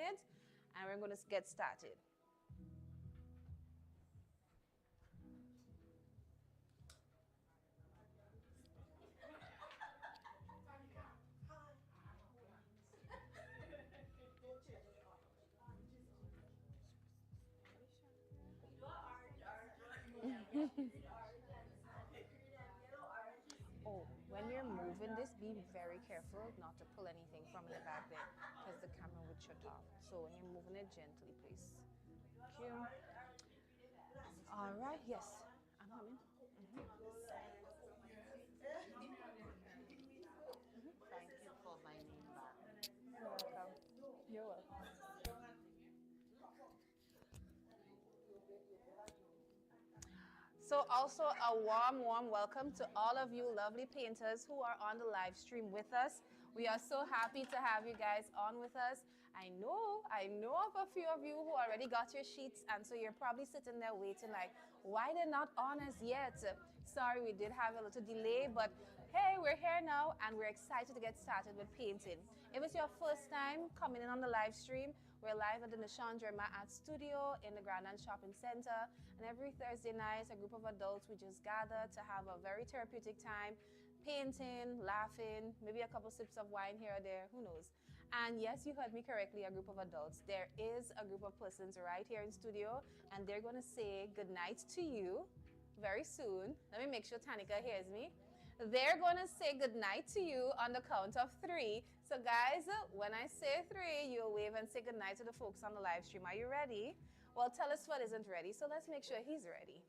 minute, and we're going to get started. Oh, when you're moving this, be very careful not to pull anything from the back there because the camera would shut off. So when you're moving it gently, please. Thank you. All right, yes, I'm coming. Thank you for my name back. You're welcome. You're welcome. So also a warm welcome to all of you lovely painters who are on the live stream with us. We are so happy to have you guys on with us. I know of a few of you who already got your sheets, and so you're probably sitting there waiting like, why they're not on as yet? Sorry, we did have a little delay, but hey, we're here now and we're excited to get started with painting. If it's your first time coming in on the live stream, we're live at the Nishandra Art Studio in the Grand Island Shopping Center, and every Thursday night, a group of adults, we just gather to have a very therapeutic time, painting, laughing, maybe a couple sips of wine here or there, who knows. And yes, you heard me correctly, a group of adults. There is a group of persons right here in studio, and they're going to say good night to you very soon. Let me make sure Tanika hears me. They're going to say good night to you on the count of 3. So guys, when I say 3, you'll wave and say good night to the folks on the live stream. Are you ready? Well, Telesford isn't ready, so let's make sure he's ready.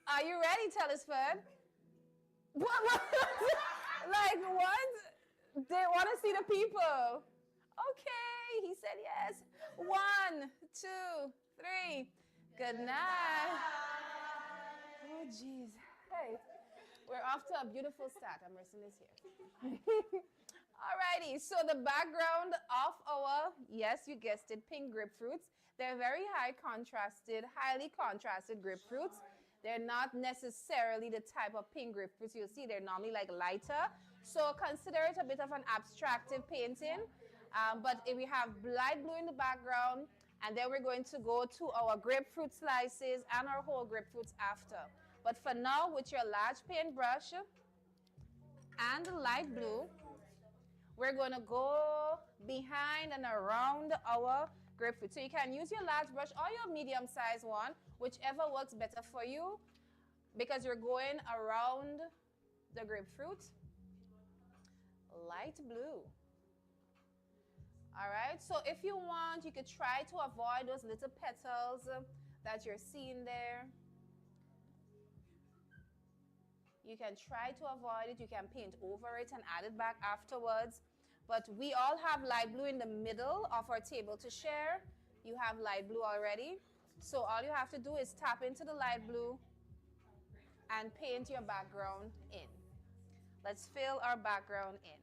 Are you ready, Telesford? What? Like what? They want to see the people. Okay, he said yes. 1, 2, 3. Good night. Oh, jeez. Hey, we're off to a beautiful start. I'm resting this here. Alrighty, so the background of our, yes, you guessed it, pink grapefruits. They're very highly contrasted grapefruits. They're not necessarily the type of pink grapefruits you'll see. They're normally like lighter. So consider it a bit of an abstractive painting. But if we have light blue in the background, and then we're going to go to our grapefruit slices and our whole grapefruits after. But for now, with your large paintbrush and the light blue, we're going to go behind and around our grapefruit. So you can use your large brush or your medium-sized one, whichever works better for you, because you're going around the grapefruit. Light blue. All right, so if you want, you could try to avoid those little petals that you're seeing there. You can try to avoid it. You can paint over it and add it back afterwards. But we all have light blue in the middle of our table to share. You have light blue already. So all you have to do is tap into the light blue and paint your background in. Let's fill our background in.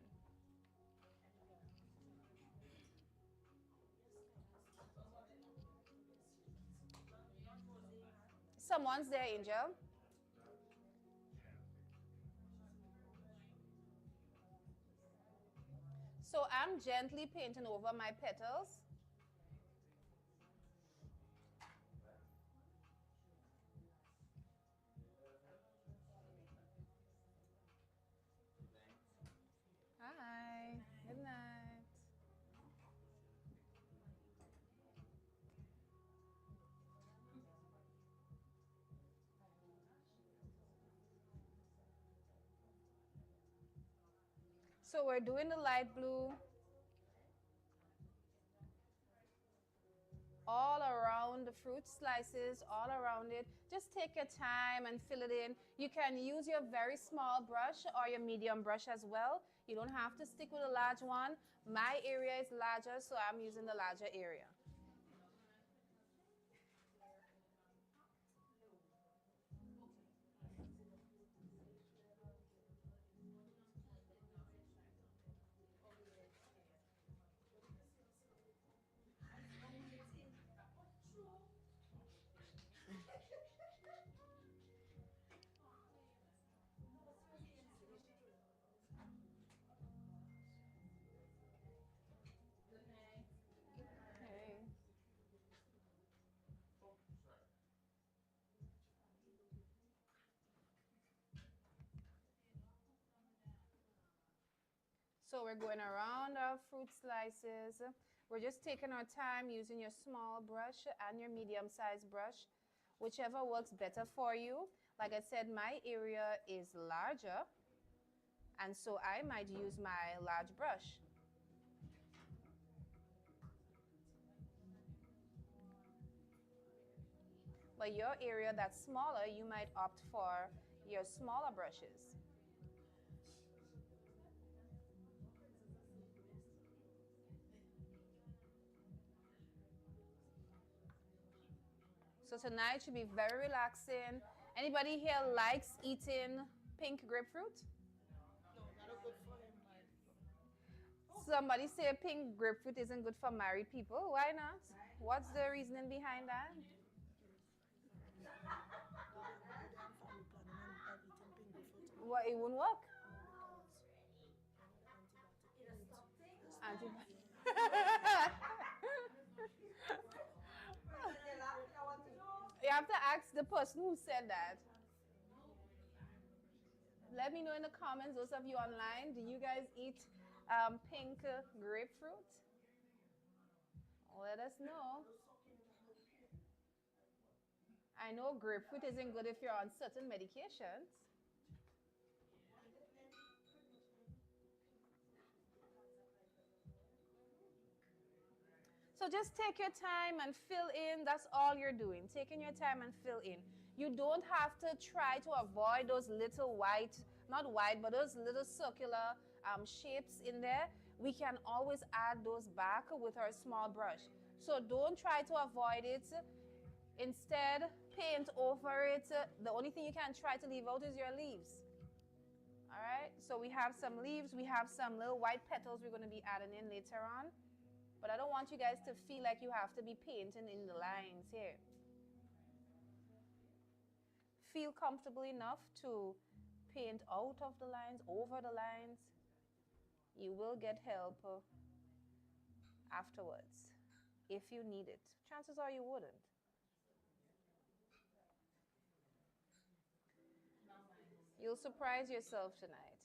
Someone's there, Angel. So I'm gently painting over my petals. Hi, good night. So we're doing the light blue all around the fruit slices, all around it. Just take your time and fill it in. You can use your very small brush or your medium brush as well. You don't have to stick with a large one. My area is larger, so I'm using the larger area. So we're going around our fruit slices. We're just taking our time using your small brush and your medium-sized brush, whichever works better for you. Like I said, my area is larger, and so I might use my large brush. But your area that's smaller, you might opt for your smaller brushes. So tonight should be very relaxing. Anybody here likes eating pink grapefruit? Somebody say pink grapefruit isn't good for married people. Why not? What's the reasoning behind that? What, it won't work? You have to ask the person who said that. Let me know in the comments, those of you online, do you guys eat pink grapefruit? Let us know. I know grapefruit isn't good if you're on certain medications. So just take your time and fill in. That's all you're doing. Taking your time and fill in. You don't have to try to avoid those little white, not white, but those little circular shapes in there. We can always add those back with our small brush. So don't try to avoid it. Instead, paint over it. The only thing you can try to leave out is your leaves. All right, so we have some leaves. We have some little white petals we're going to be adding in later on. But I don't want you guys to feel like you have to be painting in the lines here. Feel comfortable enough to paint out of the lines, over the lines. You will get help afterwards if you need it. Chances are you wouldn't. You'll surprise yourself tonight.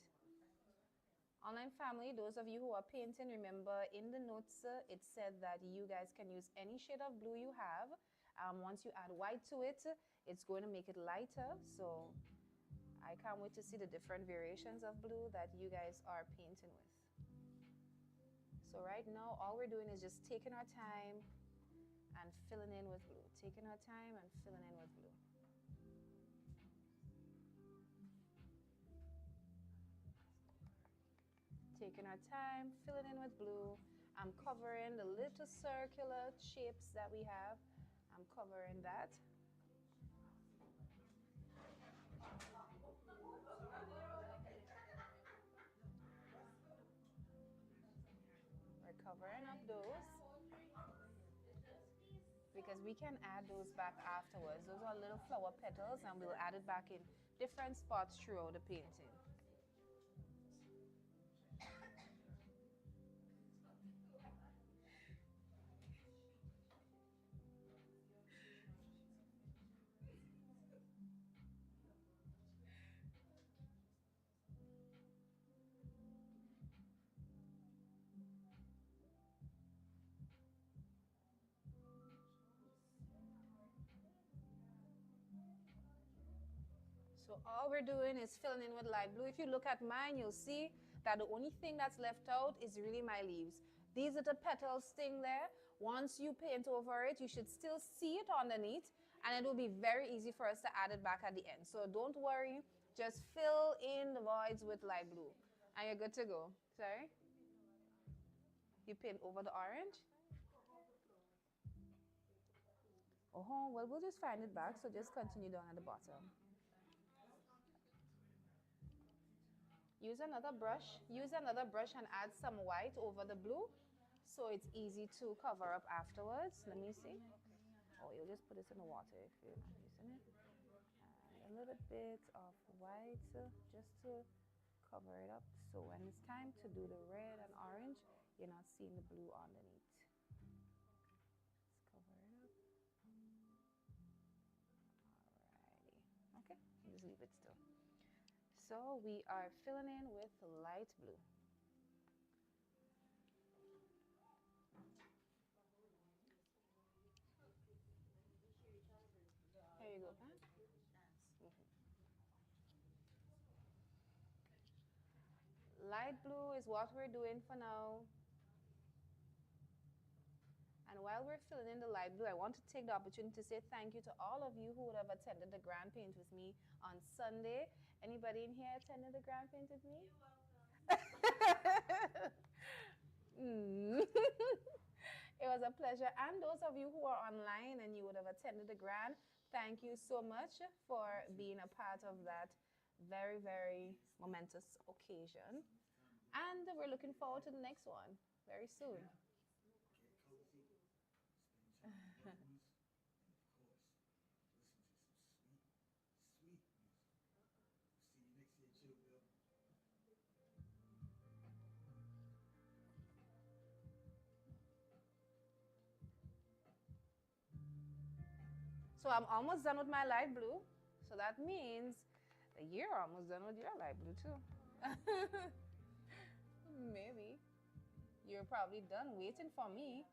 Online family, those of you who are painting, remember in the notes it said that you guys can use any shade of blue you have. Once you add white to it, it's going to make it lighter. So I can't wait to see the different variations of blue that you guys are painting with. So right now, all we're doing is just taking our time and filling in with blue. Taking our time and filling in with blue. Taking our time, filling in with blue. I'm covering the little circular shapes that we have. I'm covering that. We're covering up those because we can add those back afterwards. Those are little flower petals and we'll add it back in different spots throughout the painting. So all we're doing is filling in with light blue. If you look at mine, you'll see that the only thing that's left out is really my leaves. These little petals sting there. Once you paint over it, you should still see it underneath, and it will be very easy for us to add it back at the end. So don't worry, just fill in the voids with light blue, and you're good to go. Sorry? You paint over the orange? Oh, well, we'll just find it back, so just continue down at the bottom. Use another brush and add some white over the blue so it's easy to cover up afterwards. Let me see. Oh, you'll just put this in the water if you're not using it. And a little bit of white just to cover it up so when it's time to do the red and orange, you're not seeing the blue underneath. Let's cover it up. Alrighty. Okay, just leave it still. So we are filling in with light blue. light blue is what we're doing for now. And while we're filling in the light blue, I want to take the opportunity to say thank you to all of you who would have attended the grand paint with me on Sunday. Anybody in here attended the grand paint with me? It was a pleasure. And those of you who are online and you would have attended the grand, thank you so much for being a part of that very, very momentous occasion. And we're looking forward to the next one very soon. So I'm almost done with my light blue. So that means that you're almost done with your light blue too. Maybe. You're probably done waiting for me.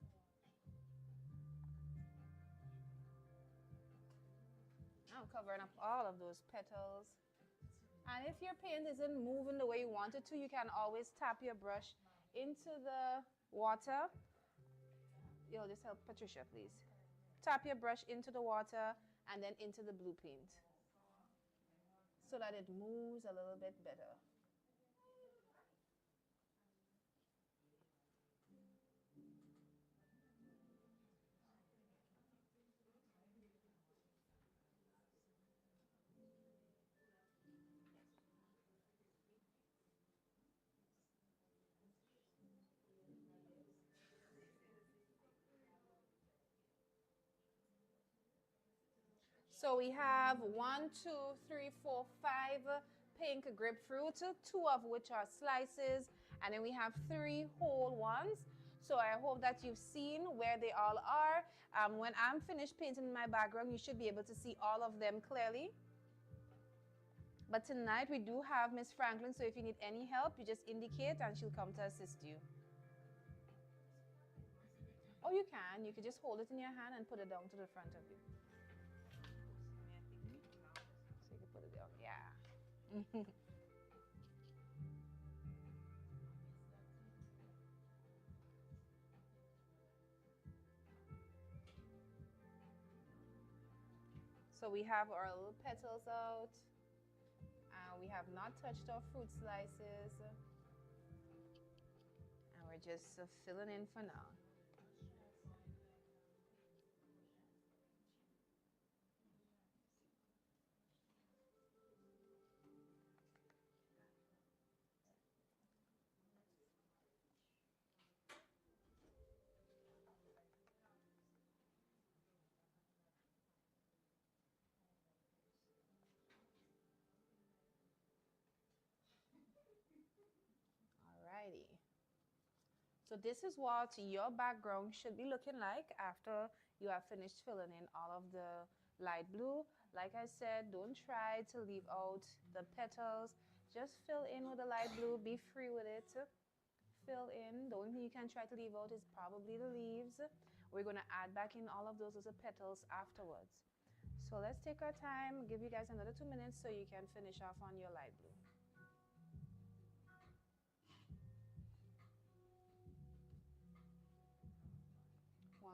I'm covering up all of those petals. And if your paint isn't moving the way you want it to, you can always tap your brush into the water. You'll just help Patricia, please. Tap your brush into the water and then into the blue paint so that it moves a little bit better. So we have 1, 2, 3, 4, 5 pink grapefruit, 2 of which are slices, and then we have 3 whole ones. So I hope that you've seen where they all are. When I'm finished painting my background, you should be able to see all of them clearly. But tonight we do have Miss Franklin, so if you need any help, you just indicate and she'll come to assist you. Oh, you can. You can just hold it in your hand and put it down to the front of you. So you can put it down. Yeah. So we have our little petals out. We have not touched our fruit slices. And we're just filling in for now. Alrighty. So this is what your background should be looking like after you have finished filling in all of the light blue. Like I said, don't try to leave out the petals. Just fill in with the light blue. Be free with it. Fill in. The only thing you can try to leave out is probably the leaves. We're going to add back in all of those little petals afterwards. So let's take our time. Give you guys another 2 minutes so you can finish off on your light blue.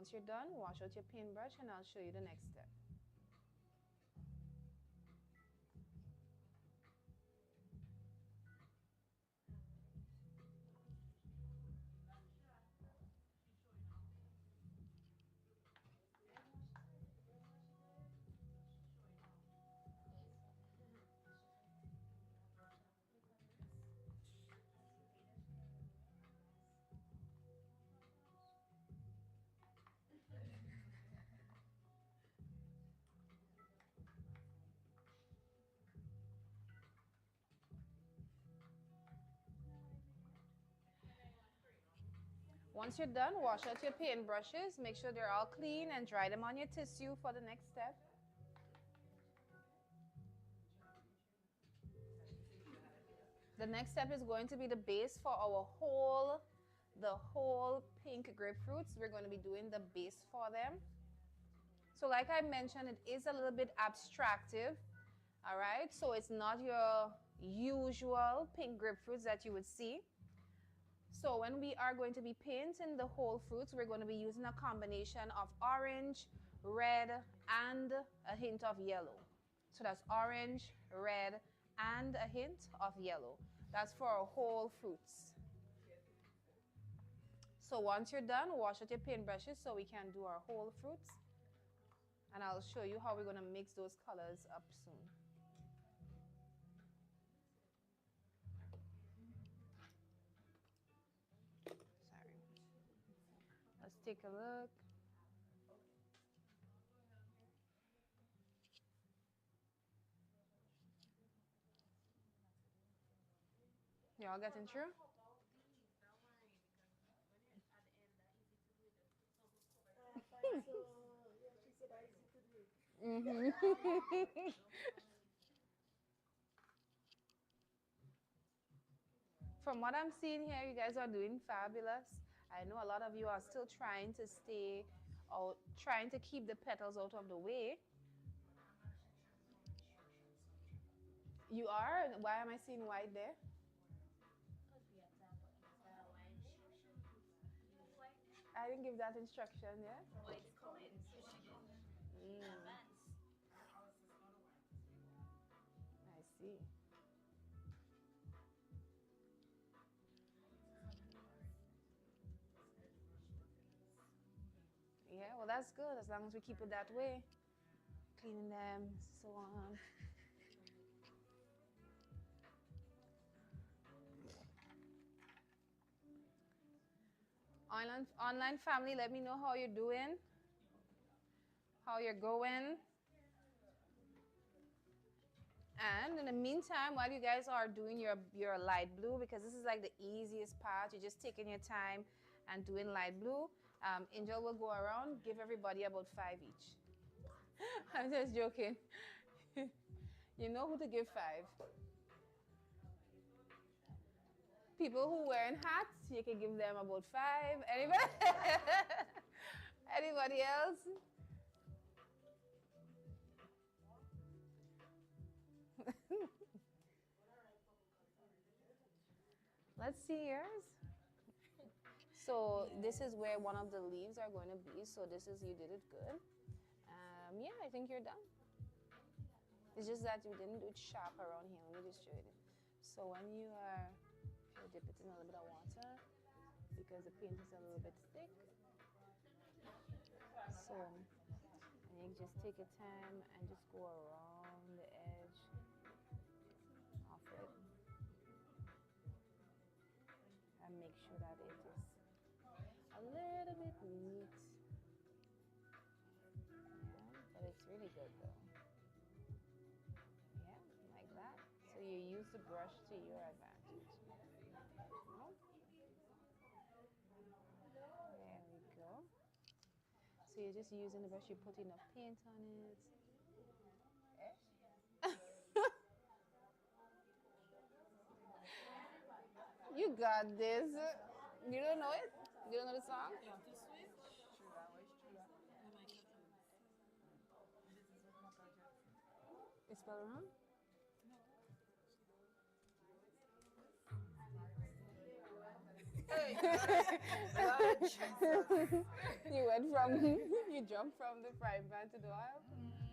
Once you're done, wash out your paintbrush and I'll show you the next step. Once you're done, wash out your paint brushes. Make sure they're all clean and dry them on your tissue for the next step. The next step is going to be the base for our whole pink grapefruits. We're going to be doing the base for them. So like I mentioned, it is a little bit abstractive. All right, so it's not usual pink grapefruits that you would see. So when we are going to be painting the whole fruits, we're going to be using a combination of orange, red, and a hint of yellow. So that's orange, red, and a hint of yellow. That's for our whole fruits. So once you're done, wash out your paintbrushes so we can do our whole fruits. And I'll show you how we're going to mix those colors up soon. Sorry. Let's take a look. Y'all getting through? From what I'm seeing here, you guys are doing fabulous. I know a lot of you are still trying to stay out, trying to keep the petals out of the way. You are? Why am I seeing white there? I didn't give that instruction, yeah? I see. Yeah, well, that's good as long as we keep it that way. Cleaning them, so on. Online family, let me know how you're doing, how you're going. And in the meantime, while you guys are doing your light blue, because this is like the easiest part, you're just taking your time and doing light blue. Angel will go around, give everybody about 5 each. I'm just joking. You know who to give 5. People who wearing hats, you can give them about 5. Anybody? Anybody else? Let's see yours. So this is where one of the leaves are going to be. So this is, you did it good. Yeah, I think you're done. It's just that you didn't do it sharp around here. Let me just show you. So when you dip it in a little bit of water, because the paint is a little bit thick. So, and you just take your time and just go around the edge of it. And make sure that it is a little bit neat. Yeah, but it's really good though. Yeah, like that. So you use the brush to your advantage. There we go. So you're just using the brush, you put enough paint on it. You got this. You don't know it? You don't know the song? It's spelled wrong? You went from, you jumped from the frying pan to the oil?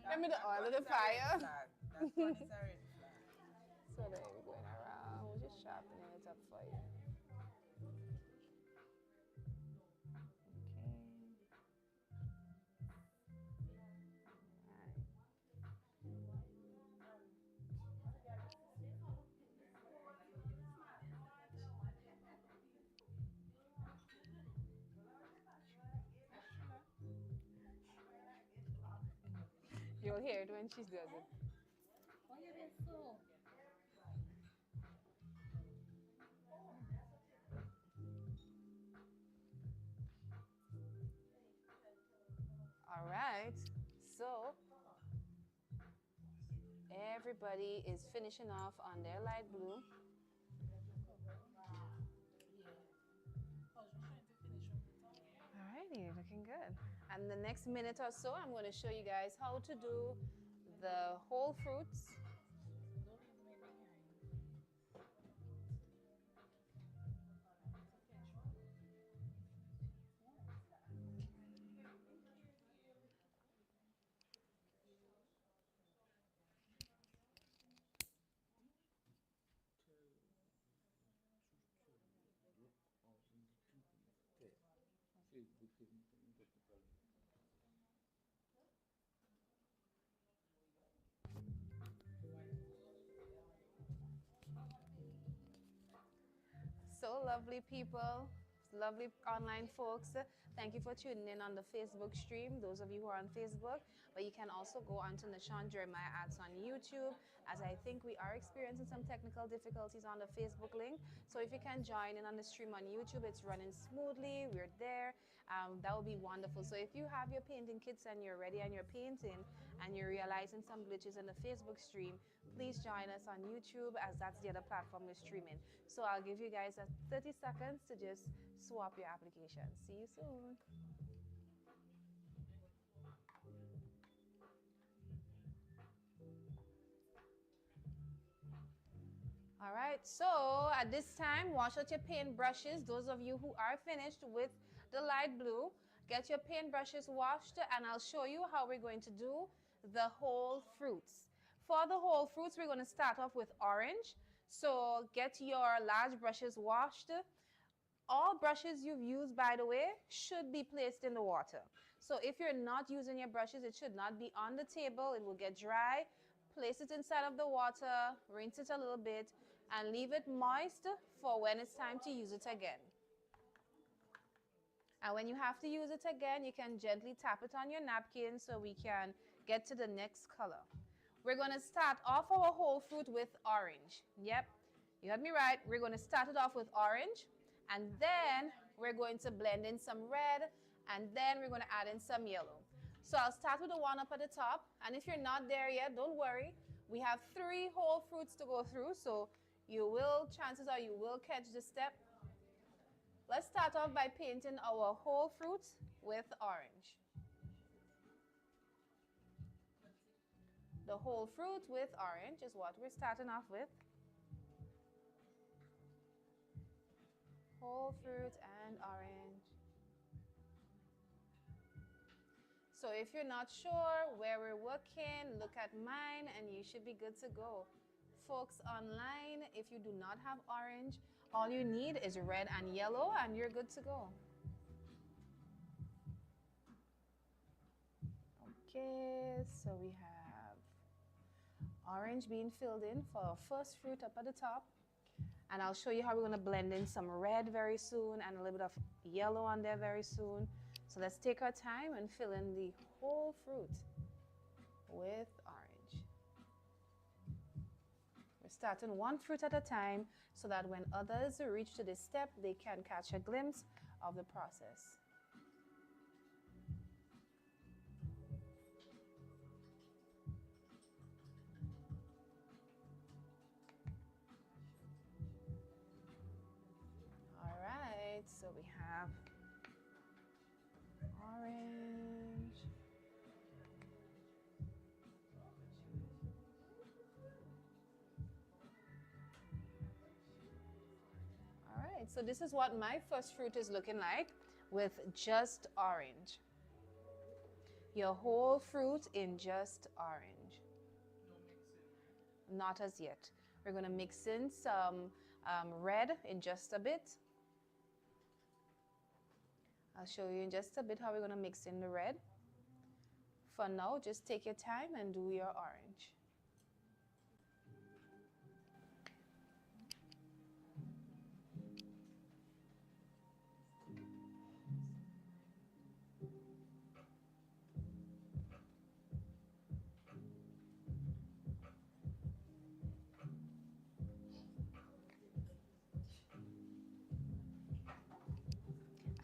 I mean the oil to the fire. So there we're going around, we're just sharpening it up for you. You'll hear it when she does it. All right, so everybody is finishing off on their light blue. Alrighty, looking good. And the next minute or so, I'm going to show you guys how to do the whole fruits. So lovely people, lovely online folks. Thank you for tuning in on the Facebook stream, those of you who are on Facebook. But you can also go onto Nashawn Jeremiah Ads on YouTube, as I think we are experiencing some technical difficulties on the Facebook link. So if you can join in on the stream on YouTube, it's running smoothly. We're there. That would be wonderful. So if you have your painting kits and you're ready and you're painting and you're realizing some glitches in the Facebook stream, please join us on YouTube, as that's the other platform we're streaming. So I'll give you guys 30 seconds to just swap your application. See you soon. All right, so at this time, wash out your paint brushes. Those of you who are finished with the light blue, get your paint brushes washed, and I'll show you how we're going to do the whole fruits. For the whole fruits, we're going to start off with orange. So get your large brushes washed. All brushes you've used, by the way, should be placed in the water. So if you're not using your brushes, it should not be on the table. It will get dry. Place it inside of the water, rinse it a little bit, and leave it moist for when it's time to use it again. And when you have to use it again, you can gently tap it on your napkin so we can get to the next color. We're going to start off our whole fruit with orange. Yep, you heard me right. We're going to start it off with orange, and then we're going to blend in some red, and then we're going to add in some yellow. So I'll start with the one up at the top, and if you're not there yet, don't worry. We have 3 whole fruits to go through, so chances are you will catch the step. Let's start off by painting our whole fruits with orange. The whole fruit with orange is what we're starting off with. Whole fruit and orange. So if you're not sure where we're working, look at mine and you should be good to go. Folks online, if you do not have orange, all you need is red and yellow and you're good to go. Okay, so we have orange being filled in for our first fruit up at the top. And I'll show you how we're going to blend in some red very soon and a little bit of yellow on there very soon. So let's take our time and fill in the whole fruit with orange. We're starting one fruit at a time so that when others reach to this step, they can catch a glimpse of the process. All right, so we have orange. All right, so this is what my first fruit is looking like with just orange. Your whole fruit in just orange. Not as yet. We're going to mix in some red in just a bit. I'll show you in just a bit how we're going to mix in the red. For now, just take your time and do your orange.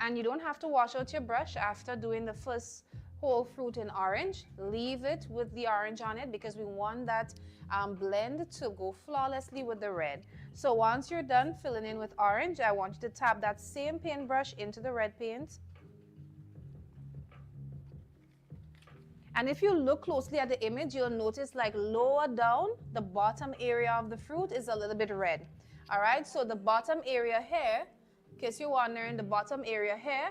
And you don't have to wash out your brush after doing the first whole fruit in orange. Leave it with the orange on it because we want that blend to go flawlessly with the red. So once you're done filling in with orange, I want you to tap that same paintbrush into the red paint. And if you look closely at the image, you'll notice like lower down, the bottom area of the fruit is a little bit red. All right, so the bottom area here, in case you're wondering, the bottom area here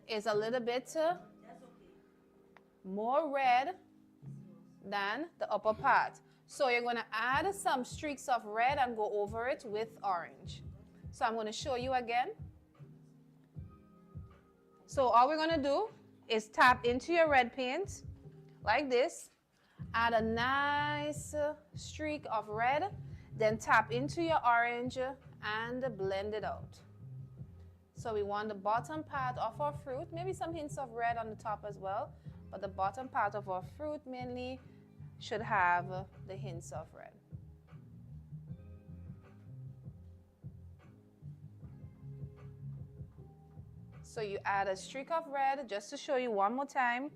is a little bit more red than the upper part. So you're going to add some streaks of red and go over it with orange. So I'm going to show you again. So all we're going to do is tap into your red paint like this, add a nice streak of red, then tap into your orange and blend it out. So we want the bottom part of our fruit, maybe some hints of red on the top as well, but the bottom part of our fruit mainly should have the hints of red. So you add a streak of red just to show you one more time.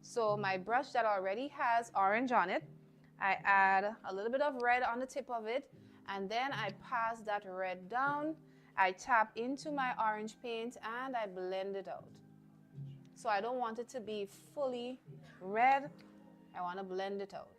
So my brush that already has orange on it, I add a little bit of red on the tip of it, and then I pass that red down. I tap into my orange paint and I blend it out. So I don't want it to be fully red. I want to blend it out.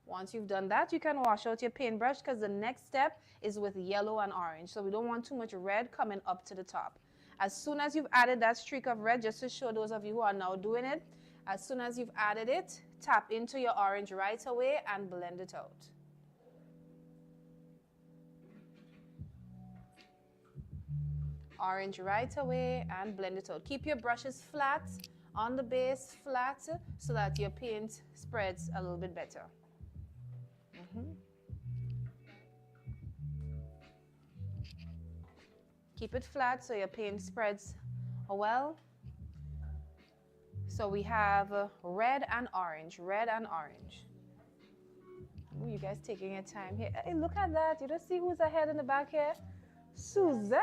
Once you've done that, you can wash out your paintbrush because the next step is with yellow and orange. So we don't want too much red coming up to the top. As soon as you've added that streak of red, just to show those of you who are now doing it, as soon as you've added it, tap into your orange right away and blend it out. Orange right away and blend it out. Keep your brushes flat on the base, flat, so that your paint spreads a little bit better. Keep it flat so your paint spreads well. So we have red and orange, red and orange. Ooh, you guys taking your time here. Hey, look at that. You don't see who's ahead in the back here? Suzanne.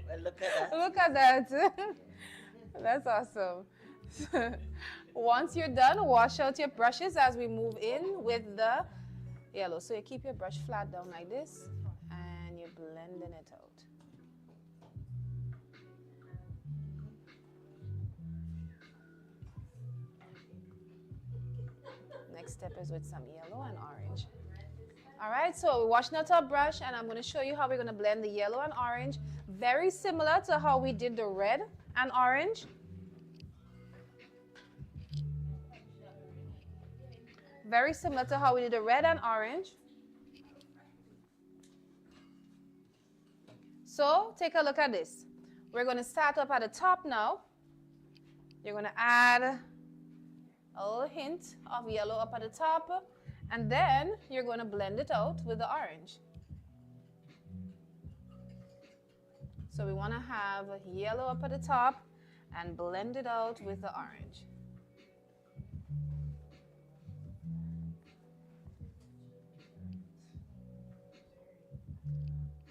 Well, look at that. Look at that. That's awesome. Once you're done, wash out your brushes as we move in with the yellow. So you keep your brush flat down like this and you're blending it out. Next step is with some yellow and orange. All right, so we're washing out our brush and I'm going to show you how we're going to blend the yellow and orange. Very similar to how we did the red and orange. Very similar to how we did the red and orange. So take a look at this. We're going to start up at the top now. You're going to add a little hint of yellow up at the top, and then you're going to blend it out with the orange. So we want to have yellow up at the top and blend it out with the orange.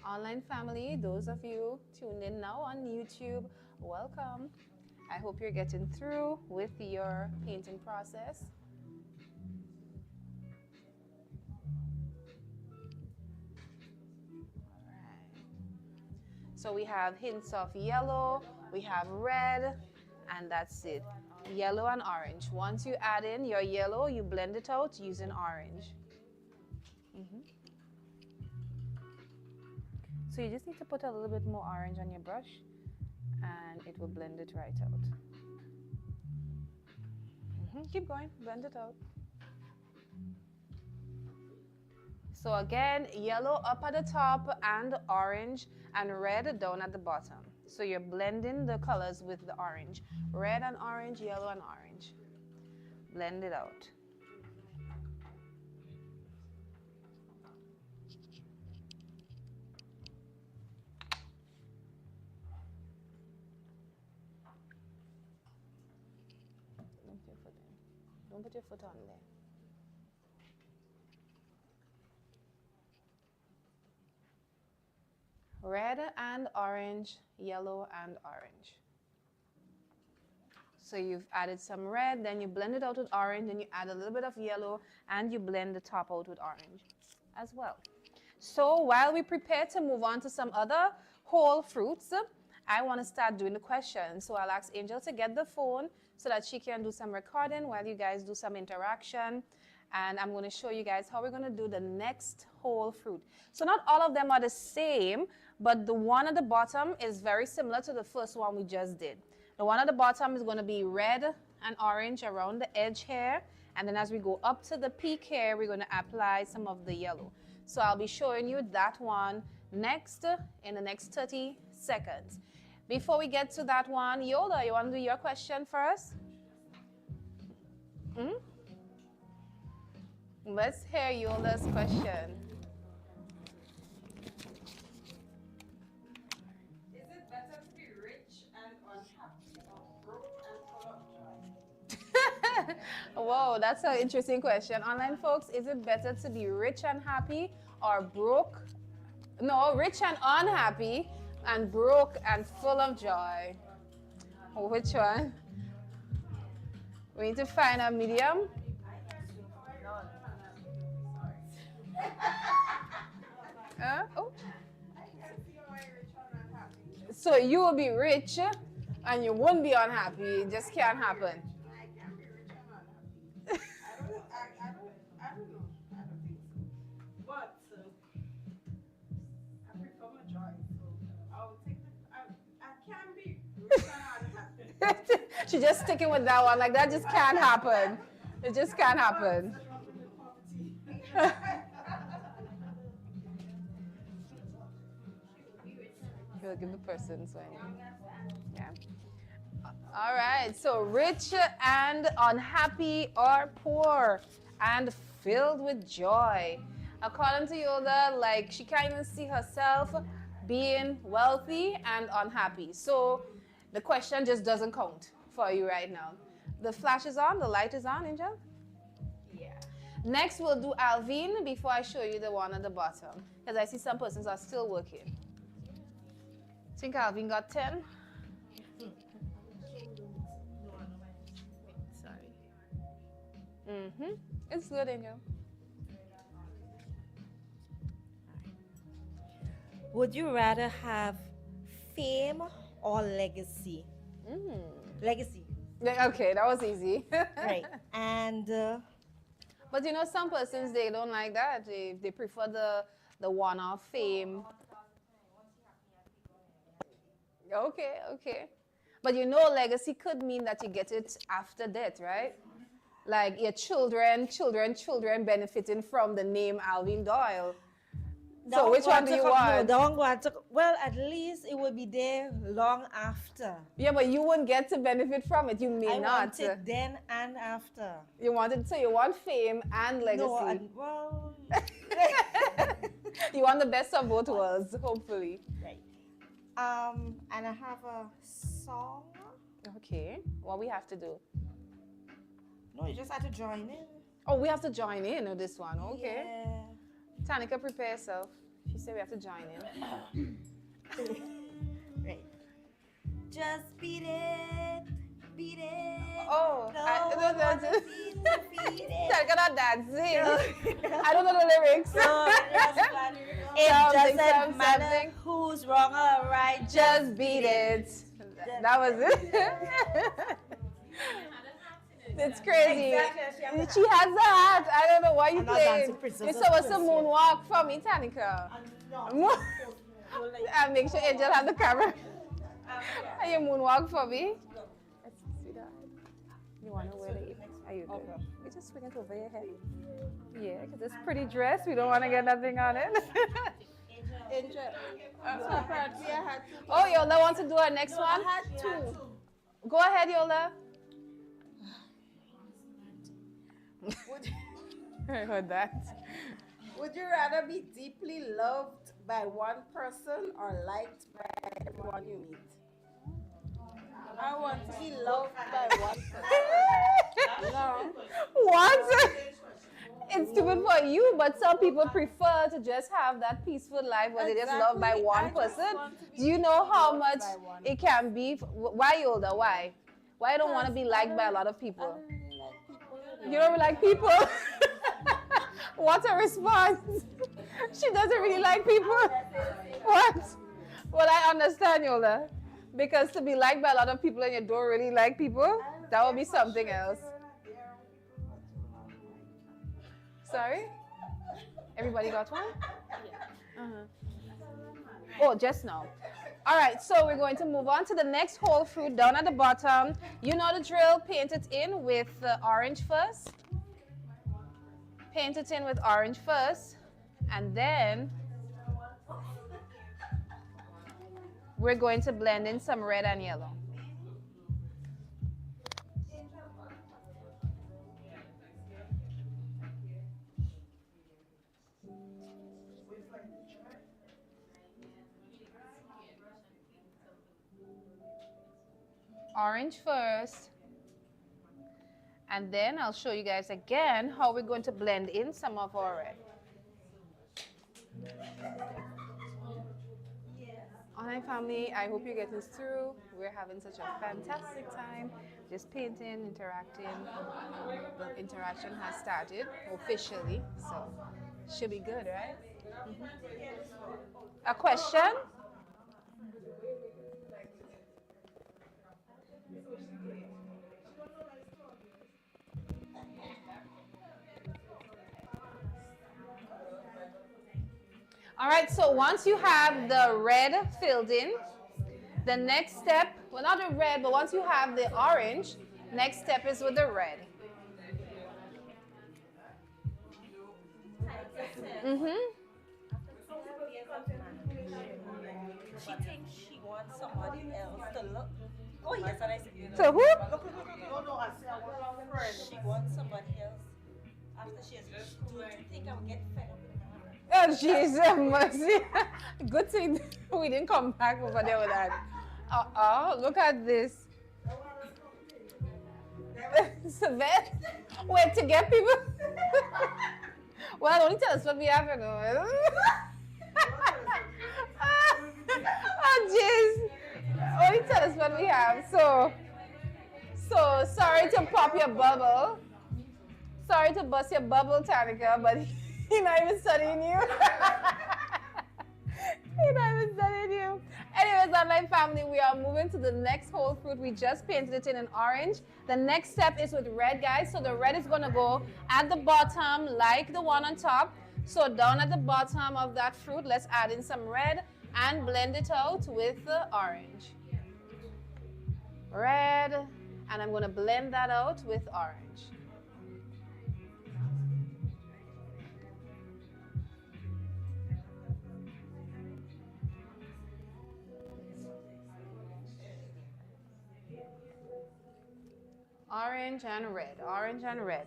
Online family, those of you tuned in now on YouTube, welcome. I hope you're getting through with your painting process. All right. So we have hints of yellow, we have red, and that's it. Yellow and orange. Once you add in your yellow, you blend it out using orange. So you just need to put a little bit more orange on your brush and it will blend it right out. Keep going, blend it out. So again, yellow up at the top and orange and red down at the bottom. So you're blending the colors with the orange. Red and orange, yellow and orange. Blend it out. Don't put your foot on there. Red and orange, yellow and orange. So you've added some red, then you blend it out with orange, then you add a little bit of yellow, and you blend the top out with orange as well. So while we prepare to move on to some other whole fruits, I want to start doing the questions. So I'll ask Angel to get the phone so that she can do some recording while you guys do some interaction. And I'm going to show you guys how we're going to do the next whole fruit. So not all of them are the same, but the one at the bottom is very similar to the first one we just did. The one at the bottom is going to be red and orange around the edge here. And then as we go up to the peak here, we're going to apply some of the yellow. So I'll be showing you that one next in the next 30 seconds. Before we get to that one, Yola, you want to do your question first? Let's hear Yola's question. Is it better to be rich and unhappy or broke and full of joy? Whoa, that's an interesting question. Online folks, is it better to be rich and happy or broke? No, rich and unhappy and broke and full of joy. Which one? We need to find a medium. Oh. So you will be rich and you won't be unhappy. It just can't happen. I can be rich and unhappy. I don't know. I don't think so. But I prefer my joy. So I will take I can be rich and unhappy. She's just sticking with that one. Like that just can't happen. It just can't happen. He'll give the person so yeah. All right. So rich and unhappy or poor and filled with joy. According to Yoda, like she can't even see herself being wealthy and unhappy. So the question just doesn't count for you right now. The flash is on, the light is on, Angel? Yeah. Next, we'll do Alvin before I show you the one at the bottom. Because I see some persons are still working. I think Alvin got 10. Sorry. It's good, Angel. Would you rather have fame or legacy? Legacy. Okay, that was easy. Right. And But you know, some persons, they don't like that. They prefer the one-off fame. Okay. But you know, legacy could mean that you get it after death, right? Like your children benefiting from the name Alvin Doyle. So which one do you want? Well, at least it will be there long after. Yeah, but you won't get to benefit from it. You may I not. want it then and after. You want it, so you want fame and legacy. No, well, You want the best of both worlds, hopefully. right. And I have a song. Okay, what we have to do? No, you just have to join in. Oh, we have to join in on this one. Okay. Yeah. Tanika, prepare yourself. She said we have to join in. Right. Just beat it. Oh, No I one don't know. wanna beat it. Tanika not dancing. I don't know the lyrics. No, it Something, doesn't matter something. who's wrong or right. Just beat it. That was it. It's crazy. Exactly. She has the hat. I don't know why you I'm not played. dancing princess, It's of always a course, moonwalk for me, Tanika. And make sure Angel have the camera. Are you moonwalk for me? Sweetheart. You want to wear the Are you good? You just swing it over your head. Yeah, because it's pretty dress. We don't want to get nothing on it. Angel. So apparently I had to. Oh, Yola wants to do our next one? I had to. Go ahead, Yola. I heard that. Would you rather be deeply loved by one person or liked by everyone you meet? I want to be loved by one person. No. What? It's stupid for you, but some people prefer to just have that peaceful life where they just love by Exactly. one I just person. want to be Do you know how loved much by one it can be? Why, Yola? Why? Why you don't want to be liked by a lot of I people? don't really like people. You don't like people? What a response. She doesn't really like people. What? Well, I understand, Yola. Because to be liked by a lot of people and you don't really like people, that would be something else. Sorry? Everybody got one? Oh, just now. All right, so we're going to move on to the next whole fruit down at the bottom. You know the drill. Paint it in with orange first. Paint it in with orange first. And then we're going to blend in some red and yellow. Orange first. And then I'll show you guys again how we're going to blend in some of our red. Online family, I hope you get this through. We're having such a fantastic time. Just painting, interacting. The interaction has started officially, so should be good, right? A question? All right, so once you have the red filled in, the next step, well, not the red, but once you have the orange, next step is with the red. She thinks she wants somebody else to look. Oh, yes, and I said, So who? she wants somebody else. After she has, do you think I would get fed up with her? Oh, Jesus, mercy. Good thing we didn't come back over there with that. Look at this. So then, wait, to get people. Well, don't tell us what we have, you know. Oh, jeez. Only tell us what we have. So sorry to pop your bubble. Sorry to bust your bubble, Tanika, but he's not even studying you. He's not even studying you. Anyways, online family, we are moving to the next whole fruit. We just painted it in an orange. The next step is with red, guys. So the red is going to go at the bottom like the one on top. So down at the bottom of that fruit, let's add in some red and blend it out with the orange. Red, and I'm going to blend that out with orange. Orange and red, orange and red.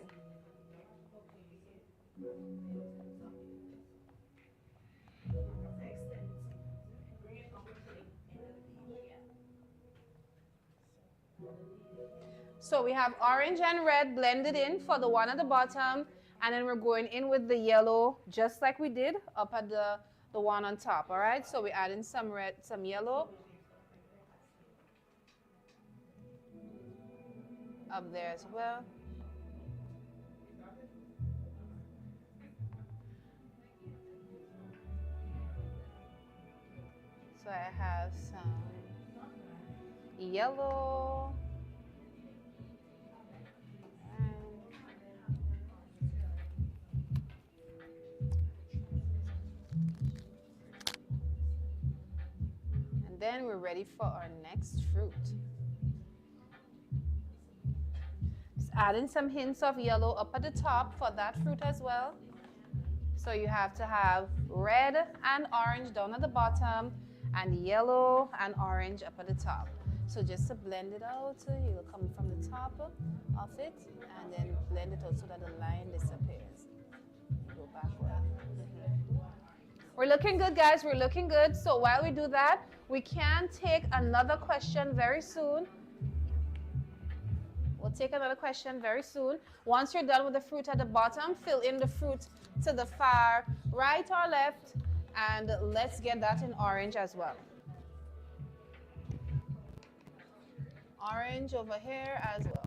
So we have orange and red blended in for the one at the bottom, and then we're going in with the yellow just like we did up at the one on top, all right? So we add in some red, some yellow up there as well. So I have some yellow. And then we're ready for our next fruit. Just add in some hints of yellow up at the top for that fruit as well. So you have to have red and orange down at the bottom and yellow and orange up at the top. So just to blend it out, you'll come from the top of it and then blend it out so that the line disappears. Go backward. We're looking good, guys. We're looking good. So while we do that, we can take another question very soon. We'll take another question very soon. Once you're done with the fruit at the bottom, fill in the fruit to the far right or left, and let's get that in orange as well. Orange over here as well.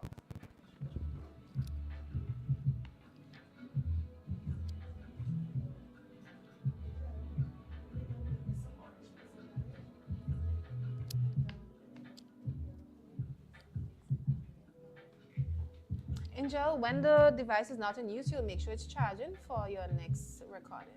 Angel, when the device is not in use, you'll make sure it's charging for your next recording.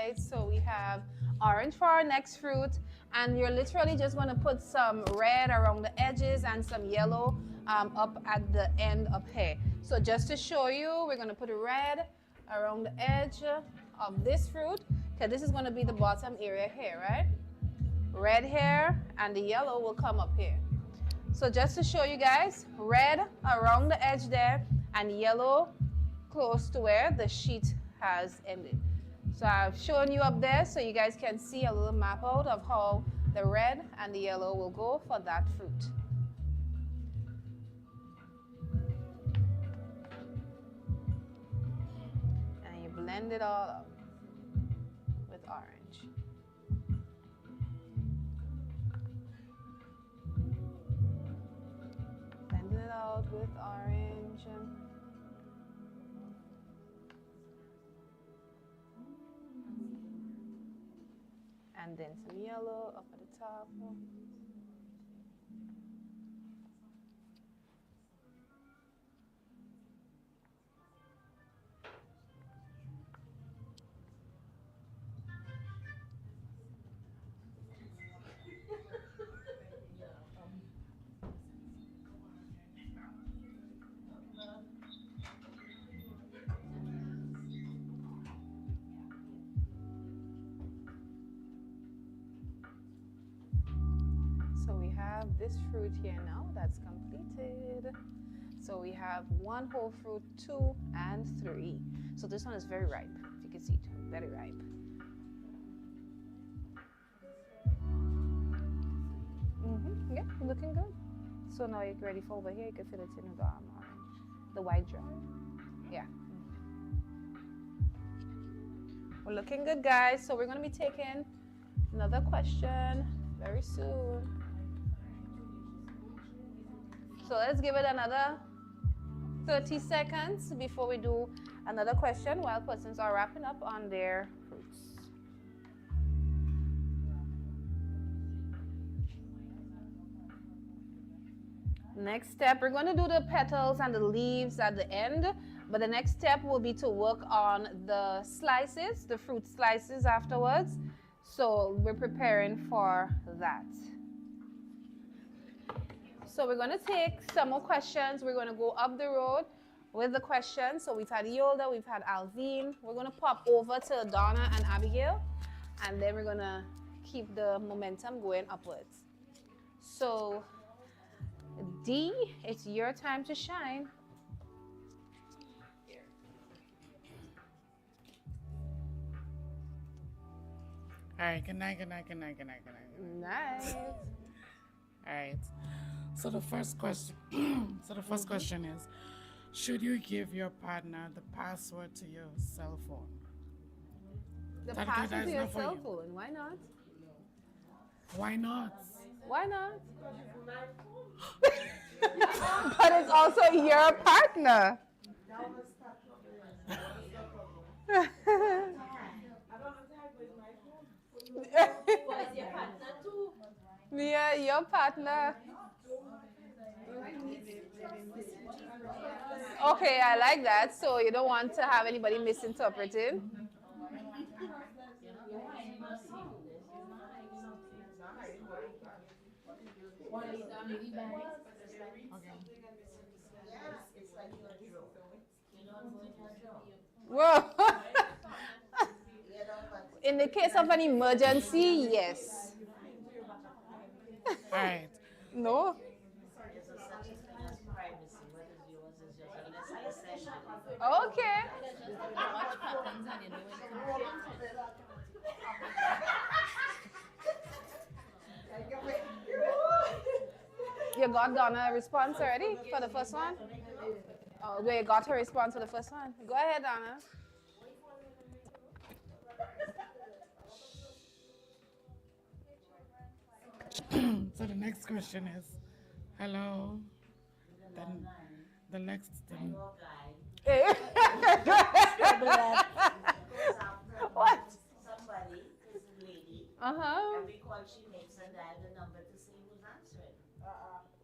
right? So we have orange for our next fruit, and you're literally just going to put some red around the edges and some yellow up at the end up here. So just to show you, we're going to put red around the edge of this fruit, because this is going to be the bottom area here, right? Red here, and the yellow will come up here. So just to show you guys, red around the edge there, and yellow close to where the sheet has ended. So I've shown you up there so you guys can see a little map out of how the red and the yellow will go for that fruit. And you blend it all up with orange. Blend it out with orange. And then some yellow up at the top. So we have this fruit here now that's completed. So we have 1 whole fruit, 2 and 3. So this one is very ripe. If you can see it, very ripe. Yeah, looking good. So now you're ready for over here. You can fill it in with orange, the white dry. Yeah. We're looking good, guys. So we're going to be taking another question very soon. So let's give it another 30 seconds before we do another question while persons are wrapping up on their fruits. Next step, we're going to do the petals and the leaves at the end, but the next step will be to work on the slices, the fruit slices afterwards. So we're preparing for that. So we're going to take some more questions. We're going to go up the road with the questions. So we've had Yolda, we've had Alvin. We're going to pop over to Donna and Abigail, and then we're going to keep the momentum going upwards. So D, it's your time to shine. All right, good night, good night, good night, good night, good night. Nice. All right. So the first question, question is, should you give your partner the password to your cell phone? The That password is to your not for cell you. phone. Why not? Why not? Why not? But it's also your partner. Yeah, your partner. Okay, I like that. So you don't want to have anybody misinterpreting. Well, in the case of an emergency, yes. All right. No? Okay. You got Donna a response already for the first one? Oh, you got her response for the first one. Go ahead, Donna. So the next question is, hello. Then the next thing. What? Somebody is a lady. Uh-huh. Every call she makes and dial the number to see who's answering.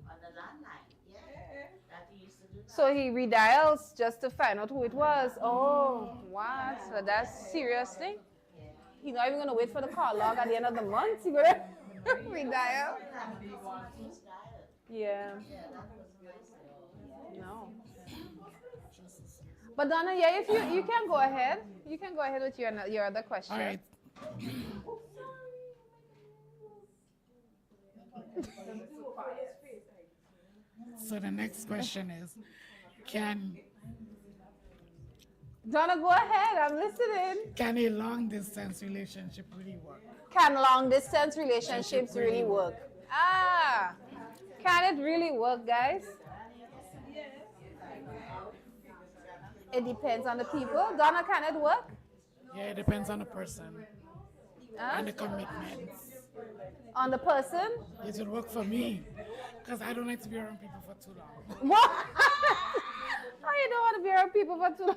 On the landline. Yeah. That he used to do that. So he redials just to find out who it was. Oh, what? So that's serious thing? He's not even gonna wait for the call log at the end of the month. He's gonna redial. Yeah. No. But Donna, yeah, if you can go ahead. You can go ahead with your other question. All right. So the next question is, Donna, go ahead. I'm listening. can a long distance relationship really work? Can long distance relationships really work? Ah, can it really work, guys? It depends on the people. Donna, can it work? Yeah, it depends on the person Huh? and the commitments. On the person? It will work for me because I don't like to be around people for too long. What? Oh, you don't want to be around people for too long.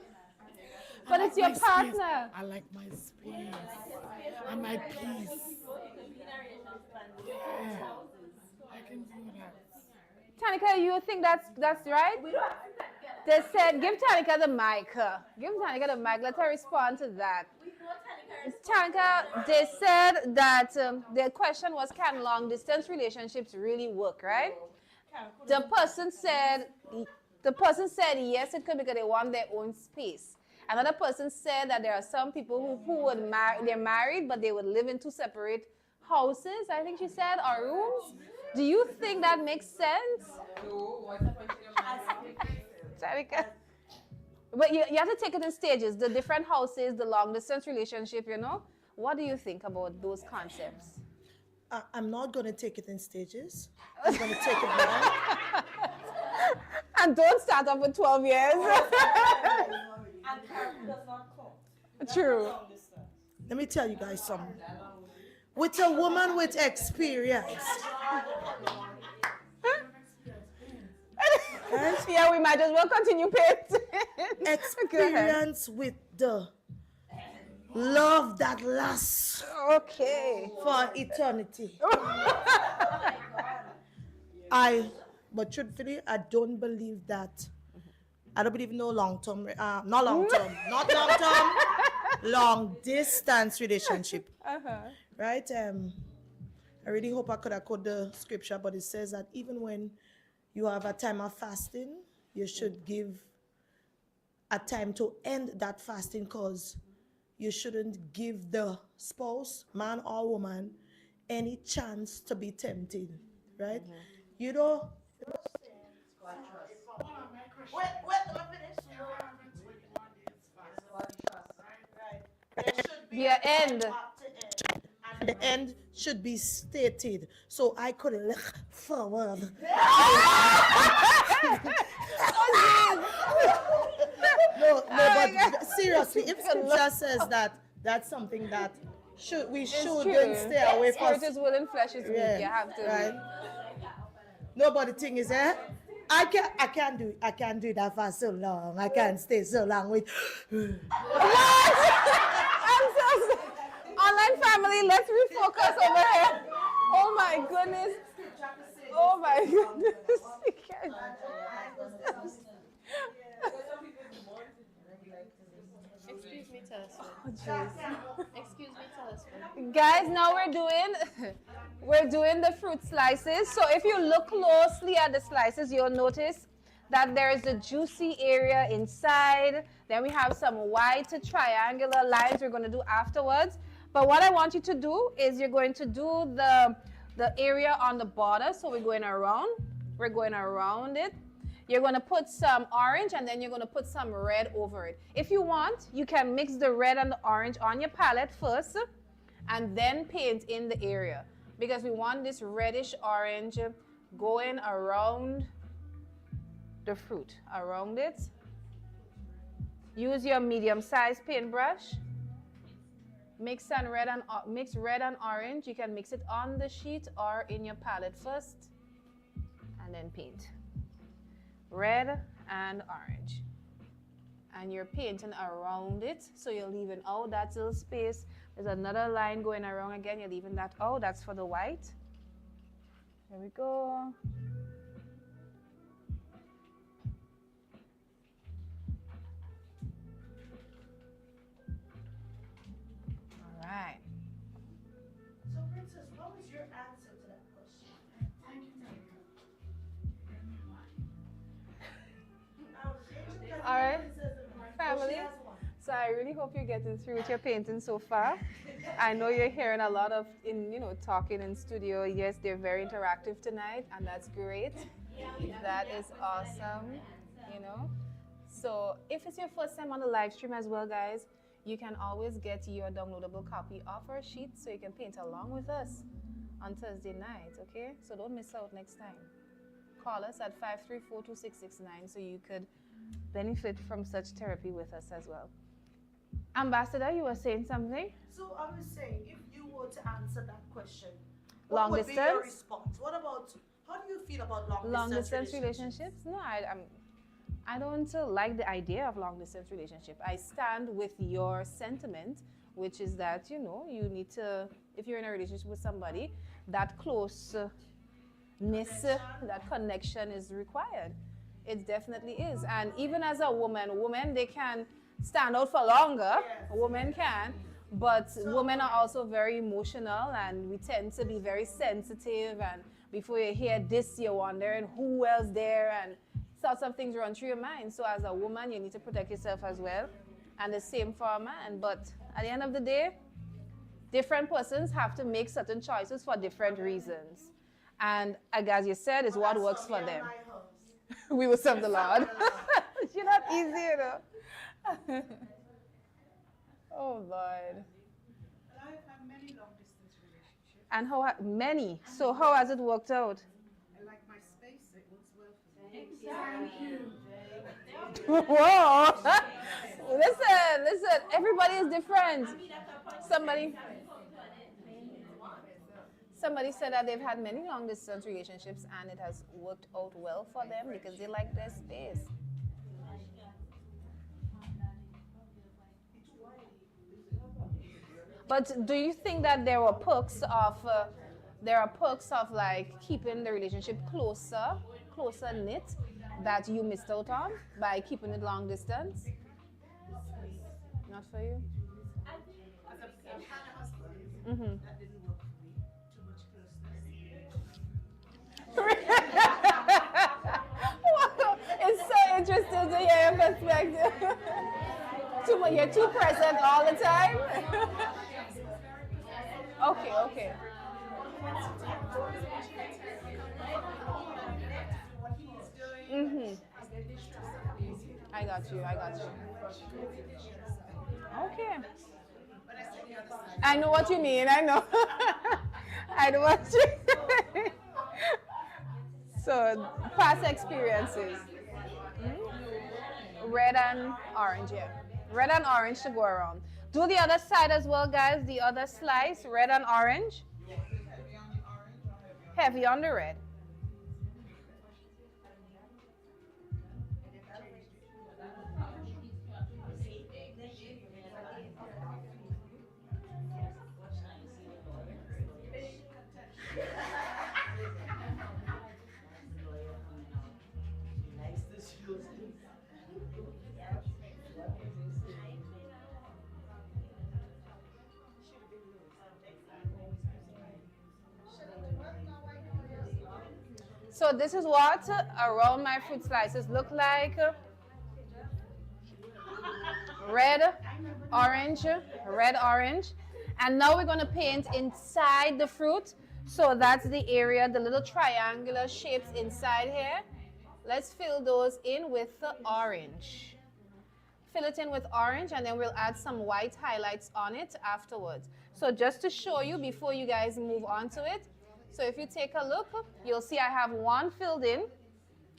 But it's your My space. partner. I like my space and my peace. Yeah, I can do that. Tanika, you think that's right? They said, give Tanika the mic. Give Tanika the mic. Let her respond to that. Tanika, they said that their question was, can long distance relationships really work, right? The person said yes, it could because they want their own space. Another person said that there are some people who would they're married, but they would live in two separate houses, I think she said, or rooms. Do you think that makes sense? Tanika. But you have to take it in stages. The different houses, the long distance relationship, you know. What do you think about those concepts? I'm not going to take it in stages. I'm going to take it down. And don't start off with 12 years. And therapy does not count. True. Let me tell you guys something. With a woman with experience, Yeah, we might as well continue painting. experience with the love that lasts Okay. for eternity. But truthfully, I don't believe that. I don't believe no long-term, not long-term, not long-term, long-distance relationship. Right? I really hope I could have quoted the scripture, but it says that even when you have a time of fasting, you should give a time to end that fasting, because you shouldn't give the spouse, man or woman, any chance to be tempted, right? You know. Wait, let me finish. It should be Be an end. up to end. And the end should be stated, so I could look forward. No, but seriously, if scripture says that, that's something that we shouldn't stay away from. Spirit is willing, flesh is weak. You have to. Right? No, but the thing is, I can't do that for so long. I can't stay so long with. I'm so sorry. Online family, let's refocus over here. Oh my goodness. Oh my goodness. Excuse me, tell us. Excuse me, tell us. Guys, now we're doing the fruit slices. So if you look closely at the slices, you'll notice that there is a juicy area inside. Then we have some white triangular lines we're going to do afterwards. But what I want you to do is you're going to do the area on the border. So we're going around it. You're going to put some orange and then you're going to put some red over it. If you want, you can mix the red and the orange on your palette first and then paint in the area, because we want this reddish orange going around the fruit, around it. Use your medium-sized paintbrush. Mix red and orange. You can mix it on the sheet or in your palette first and then paint. Red and orange. And you're painting around it, so you're leaving out that little space. There's another line going around again. You're leaving that out. That's for the white. There we go. All right. family. So I really hope you're getting through with your painting so far. I know you're hearing a lot of talking in studio. Yes, they're very interactive tonight, and that's great. That is awesome. So if it's your first time on the live stream as well, guys, you can always get your downloadable copy of our sheet so you can paint along with us on Thursday night, okay? So don't miss out next time. Call us at 534-2669 so you could benefit from such therapy with us as well. Ambassador, you were saying something? So I was saying, if you were to answer that question, Long what would be your distance? response? What about, how do you feel about Long distance relationships? No, I don't like the idea of long distance relationship. I stand with your sentiment, which is that, you need to, if you're in a relationship with somebody, that closeness, that connection is required. It definitely is. And even as a woman, they can stand out for longer. A woman can. But women are also very emotional, and we tend to be very sensitive. And before you hear this, you're wondering who else there, and sorts of things run through your mind. So as a woman, you need to protect yourself as well. And the same for a man. But at the end of the day, different persons have to make certain choices for different reasons. And as you said, it's what works for them. We will serve the Lord. You're not easy, Oh, Lord. I've had many long distance relationships. And how many? So how has it worked out? I like my space, it works well for me. Whoa! Listen, everybody is different. Somebody said that they've had many long distance relationships and it has worked out well for them because they like their space. But do you think that there are perks of like keeping the relationship closer knit that you missed out on by keeping it long distance? Not for you? As a husband, Mm-hmm. that didn't work for me. Too much closeness. It's so interesting to hear your perspective. You're too present all the time. Okay. Mm-hmm. I got you. Okay. I know what you mean. I know. I know what you mean. So, past experiences. Red and orange, yeah. Red and orange to go around. Do the other side as well, guys. The other slice, red and orange. Heavy on the red. So this is what around my fruit slices look like. Red, orange. And now we're going to paint inside the fruit. So that's the area, the little triangular shapes inside here. Let's fill those in with the orange. Fill it in with orange, and then we'll add some white highlights on it afterwards. So just to show you before you guys move on to it, so if you take a look, you'll see I have one filled in.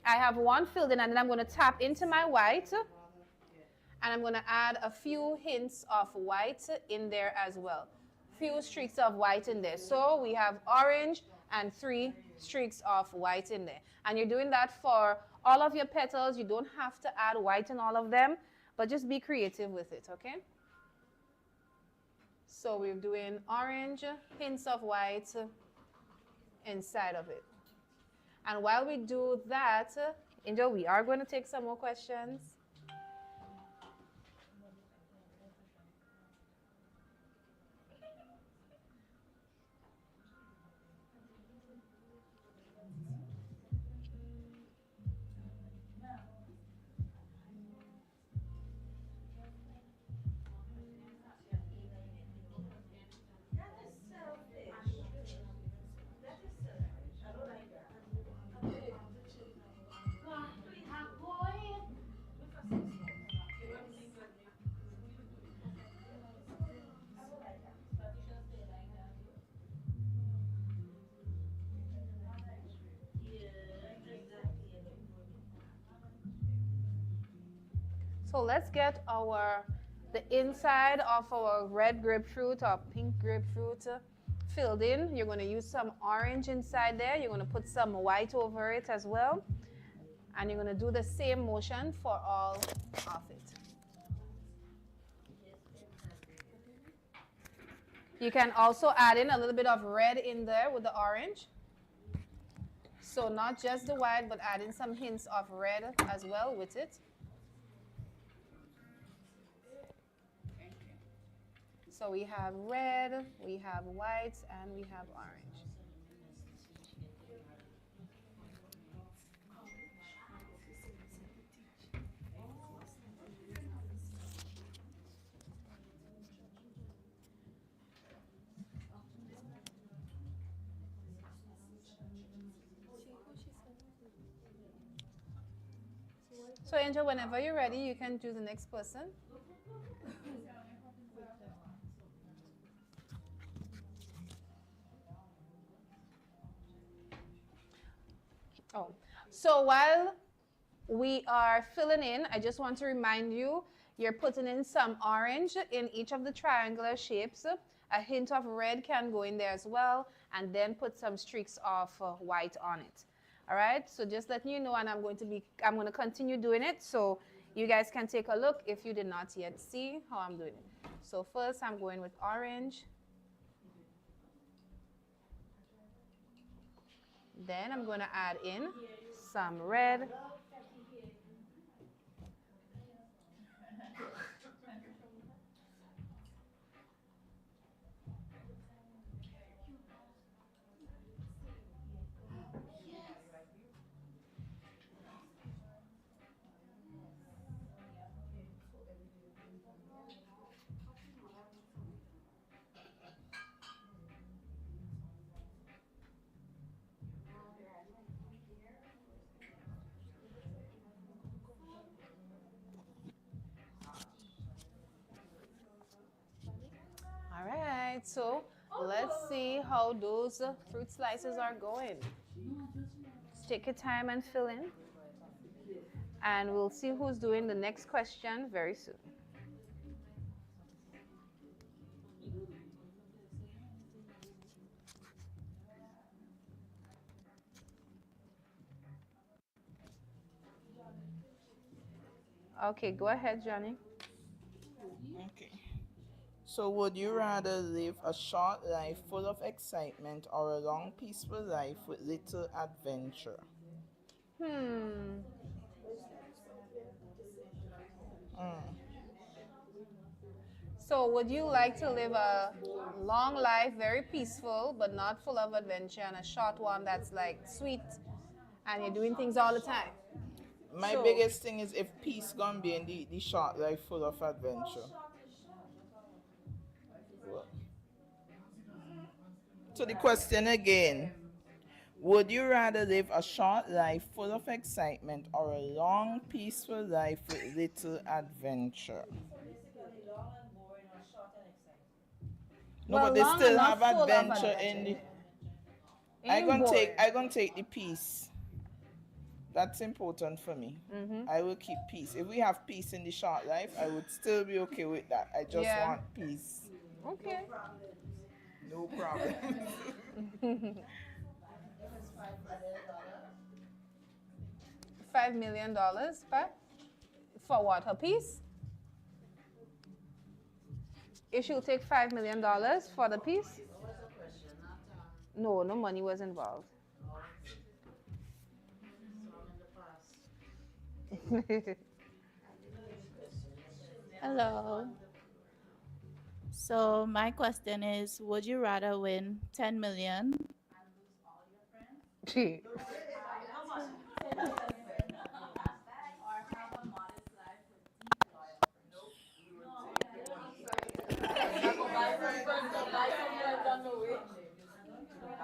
And then I'm going to tap into my white. And I'm going to add a few hints of white in there as well. Few streaks of white in there. So we have orange and 3 streaks of white in there. And you're doing that for all of your petals. You don't have to add white in all of them, but just be creative with it, okay? So we're doing orange, hints of white inside of it. And while we do that, Angel, we are going to take some more questions. So let's get the inside of our red grapefruit or pink grapefruit filled in. You're going to use some orange inside there. You're going to put some white over it as well. And you're going to do the same motion for all of it. You can also add in a little bit of red in there with the orange. So not just the white, but add in some hints of red as well with it. So we have red, we have white, and we have orange. So Angel, whenever you're ready, you can do the next person. Oh, so while we are filling in, I just want to remind you, you're putting in some orange in each of the triangular shapes. A hint of red can go in there as well, and then put some streaks of white on it. All right, so just letting you know, and I'm going to continue doing it, so you guys can take a look if you did not yet see how I'm doing it. So first, I'm going with orange. Then I'm going to add in some red. All right, so let's see how those fruit slices are going. Just take your time and fill in. And we'll see who's doing the next question very soon. Okay, go ahead, Johnny. Okay. So would you rather live a short life full of excitement or a long peaceful life with little adventure? Hmm. So would you like to live a long life, very peaceful, but not full of adventure, and a short one that's like sweet and you're doing things all the time? My biggest thing is if peace gonna be in the short life full of adventure. So the question again, would you rather live a short life full of excitement or a long peaceful life with little adventure? No, Well, but they long still enough have full of adventure in the. I gonna take the peace. That's important for me. I will keep peace. If we have peace in the short life, I would still be okay with that. I just want peace. Okay. No problem. $5 million, for what? A piece? If she'll take $5 million for the piece? No, no money was involved. Hello. So my question is, would you rather win 10 million?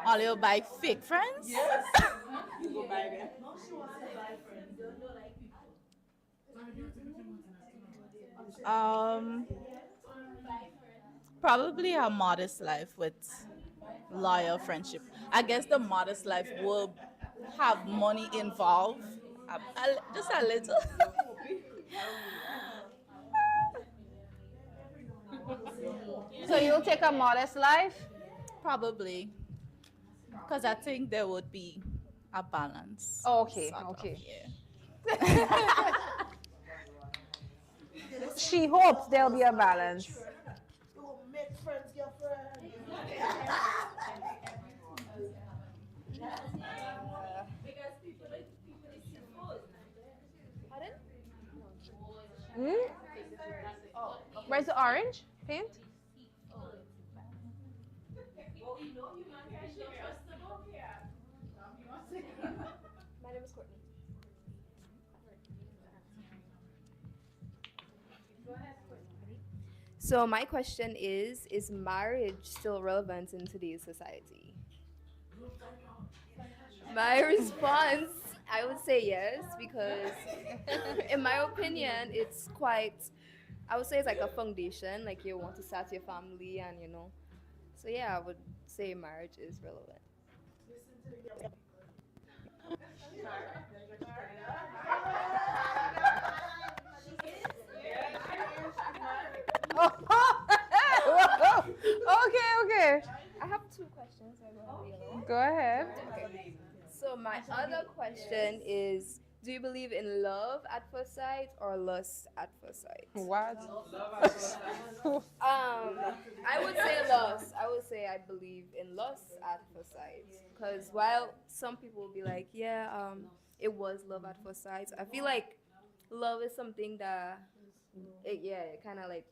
All your buy fake friends? Yes. Probably a modest life with loyal friendship. I guess the modest life will have money involved, just a little. So you'll take a modest life? Probably. Because I think there would be a balance. Okay, sort of, okay. yeah. She hopes there'll be a balance. Make friends, your friends. Hmm? Where's the orange paint? My name is Courtney. So my question is marriage still relevant in today's society? My response, I would say yes, because in my opinion, it's quite, I would say it's like a foundation, like you want to start your family and So yeah, I would say marriage is relevant. Okay. I have two questions. So I go ahead. Go ahead. Okay. So my other question is, do you believe in love at first sight or lust at first sight? What? I would say lust. I would say I believe in lust at first sight. Because while some people will be like, yeah, it was love at first sight, I feel like love is something that, it kind of like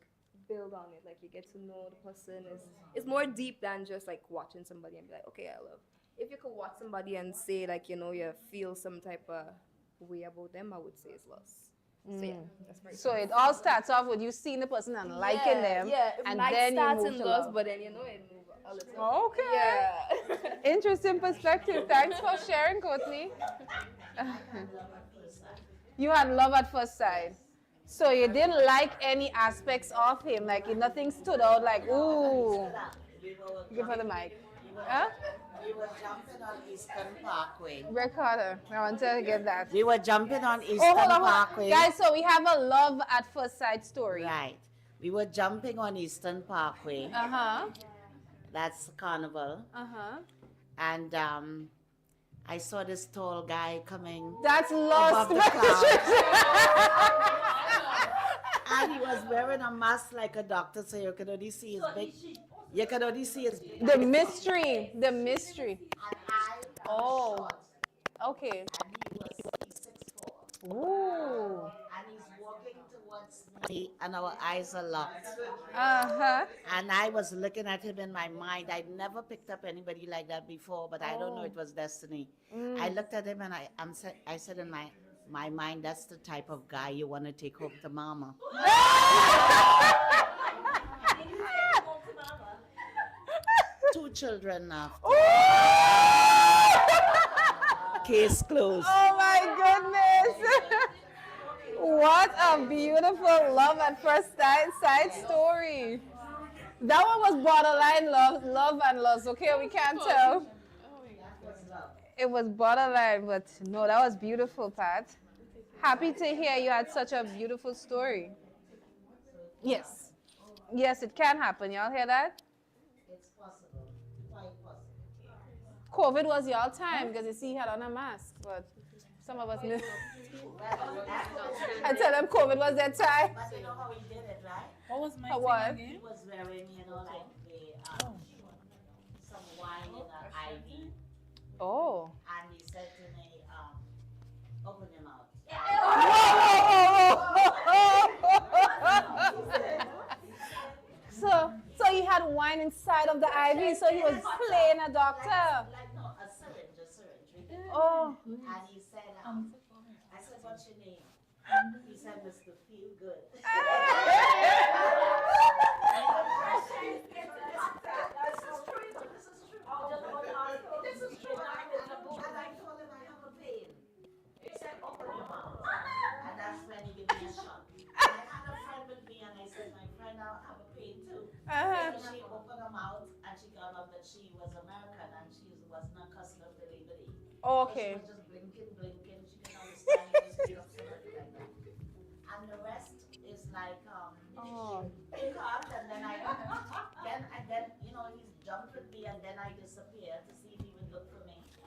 build on it. Like you get to know the person. It's more deep than just like watching somebody and be like, okay, I love. If you could watch somebody and say like, you feel some type of way about them, I would say it's lust. So yeah, that's very So it all starts off with you seeing the person and liking them. Yeah, it and might then start you move in to lust, love. but then it move a little. Okay. Yeah. Interesting perspective. Thanks for sharing, Courtney. You had love at first sight. So you didn't like any aspects of him, like nothing stood out like, ooh. Give her the mic. Huh? We were jumping on Eastern Parkway. Recorder. I want to get that. We were jumping on Eastern Hold on. Parkway. Guys, so we have a love at first sight story. Right. We were jumping on Eastern Parkway. Uh-huh. That's Carnival. Uh-huh. And I saw this tall guy coming That's lost. above the clouds. And he was wearing a mask like a doctor, so you could only see his big. You could only see his. The mystery. The mystery. And I Oh. short, Okay. and he was 6'4". Ooh. And he's walking towards me, and our eyes are locked. Uh-huh. And I was looking at him in my mind. I'd never picked up anybody like that before, but I don't know, it was destiny. I looked at him and I said in my mind, that's the type of guy you want to take home to mama. Two children now. Case closed. Oh my goodness. What a beautiful love at first sight story. That one was borderline love and lust. Okay, we can't tell. It was borderline, but no, that was beautiful, Pat. Happy to hear you had such a beautiful story. Yes. Yes, it can happen. Y'all hear that? It's possible. Quite possible. COVID was y'all time because you see he had on a mask, but some of us missed. I tell them COVID was their time. But you know how he did it, right? What was my What? He was wearing, like some wine in an IV. Oh. And he said to me, open your mouth. So he had wine inside of the IV, so he was playing a doctor. Like, no, a syringe. Oh. And he said, I said, what's your name? He said, Mr. Feel Good. This is true. And I told him I have a pain. He said, open your mouth. And that's when he gave me a shot. And I had a friend with me, and I said, my friend, I have a pain too. Uh-huh. So she opened her mouth, and she found out that she was American, and she was not accustomed to liberty. Okay. So she was just blinking. She didn't understand it was just something like that. And the rest is like, pick up, and then I get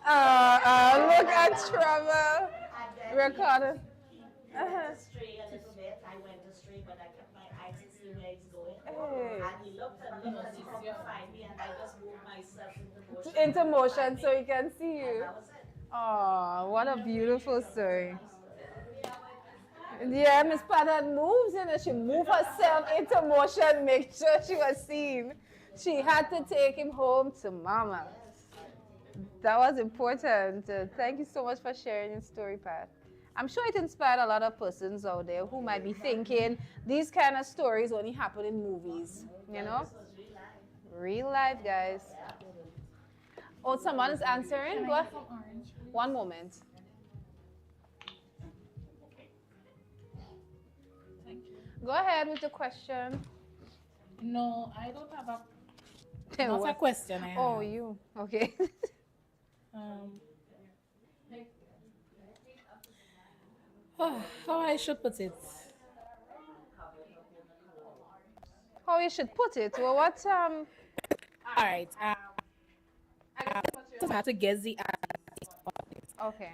Look at trouble. And then Recorded. he went astray a little bit. I went astray, but I kept my eyes to see where he's going. Hey. And he looked and looked and he couldn't find me, and I just moved myself into motion. Into motion so he can see And you. that was it. Oh, what a beautiful story. Yeah, Miss Patton moves in and she moved herself into motion, make sure she was seen. She had to take him home to mama. That was important. Thank you so much for sharing your story, Pat. I'm sure it inspired a lot of persons out there who might be thinking these kind of stories only happen in movies, you know? Real life, guys. Oh, someone is answering? Go ahead. One moment. Go ahead with the question. No, I don't have a. Then Not a what? question. I have. Oh, you. Okay. How I should put it? How you should put it? Well, what All right. I just have to guess the Okay.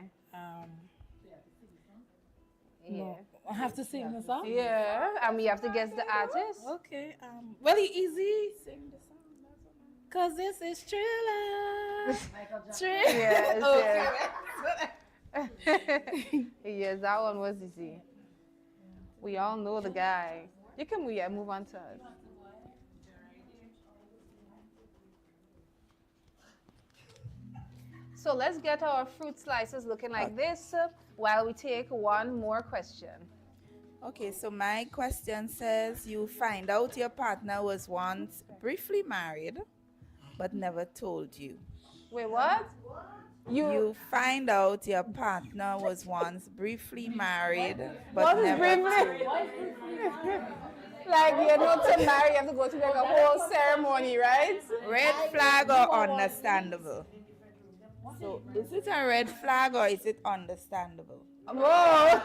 No, I have to sing the song. Yeah, and we have to guess the artist. Okay. Well, easy. Sing the song. Cause this is true love. True. Yes, Okay. yes. Yes, that one was easy. We all know the guy. You can move on to us. So let's get our fruit slices looking like this while we take one more question. Okay, so my question says you find out your partner was once briefly married but never told you. Wait, what? You find out your partner was once briefly married but What is never briefly? told. Like, you know, to marry, you have to go through like a whole ceremony, right? Red flag or understandable? So is it a red flag or is it understandable? Whoa.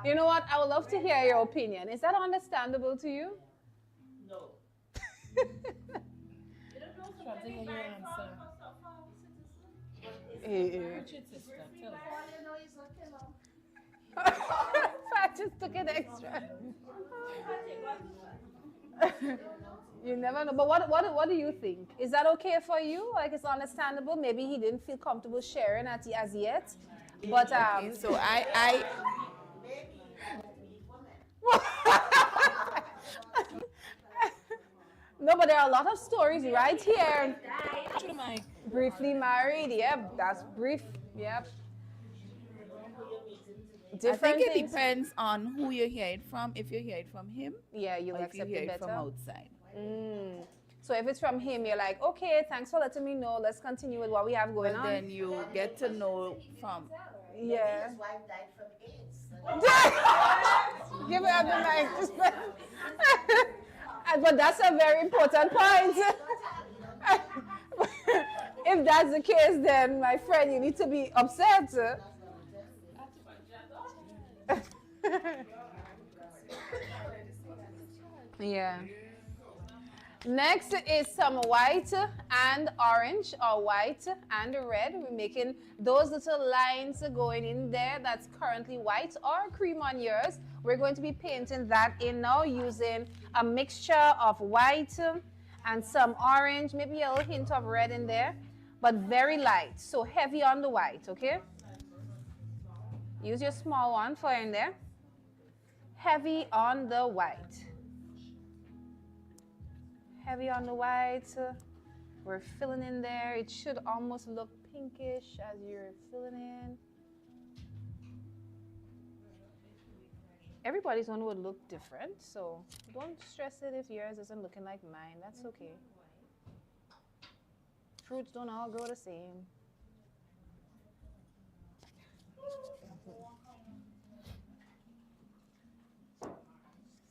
You know what? I would love to hear your opinion. Is that understandable to you? No. Try to hear your answer. I just took it extra. You never know. But what do you think? Is that okay for you? Like, it's understandable. Maybe he didn't feel comfortable sharing as yet. But Okay, so I no, but there are a lot of stories right here. To the mic. Briefly married, yep, that's brief, yep. I Different think it things. depends on who you hear it from. If you hear it from him, Yeah, you'll or if you accept hear it it from better. outside. So if it's from him, you're like, okay, thanks for letting me know. Let's continue with what we have going But on. then you get to know from. Yeah. His wife died from AIDS. Give her the mic. But that's a very important point. If that's the case, then my friend, you need to be upset. Yeah. Next is some white and orange, or white and red. We're making those little lines going in there. That's currently white or cream on yours. We're going to be painting that in now using a mixture of white and some orange, maybe a little hint of red in there, but very light. So heavy on the white, okay? Use your small one for in there. Heavy on the white. Heavy on the white. We're filling in there. It should almost look pinkish as you're filling in. Everybody's one would look different, so don't stress it if yours isn't looking like mine. That's okay. Fruits don't all grow the same.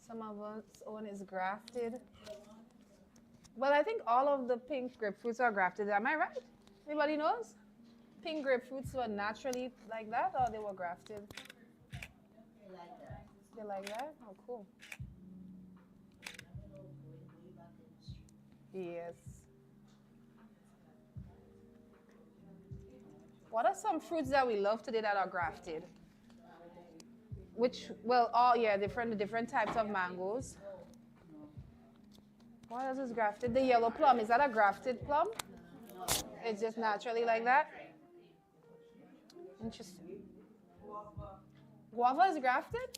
Some of us own is grafted. Well, I think all of the pink grapefruits are grafted. Am I right? Anybody knows? Pink grapefruits were naturally like that, or they were grafted? They like that? Oh, cool. Yes. What are some fruits that we love today that are grafted? Different types of mangoes. What else is grafted? The yellow plum, is that a grafted plum? It's just naturally like that? Interesting. Guava is grafted?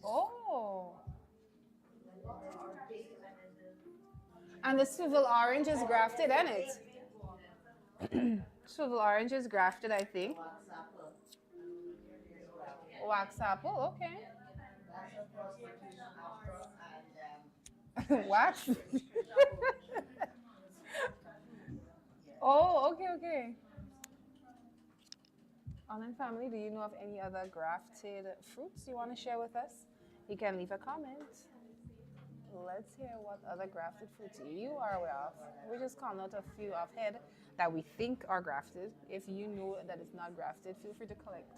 Oh. And the swivel orange is grafted, isn't it? Swivel orange is grafted, I think. Wax apple, okay. Wax? Oh, okay. Online family, do you know of any other grafted fruits you want to share with us? You can leave a comment. Let's hear what other grafted fruits you are aware of. We're just calling out a few offhand that we think are grafted. If you know that it's not grafted, feel free to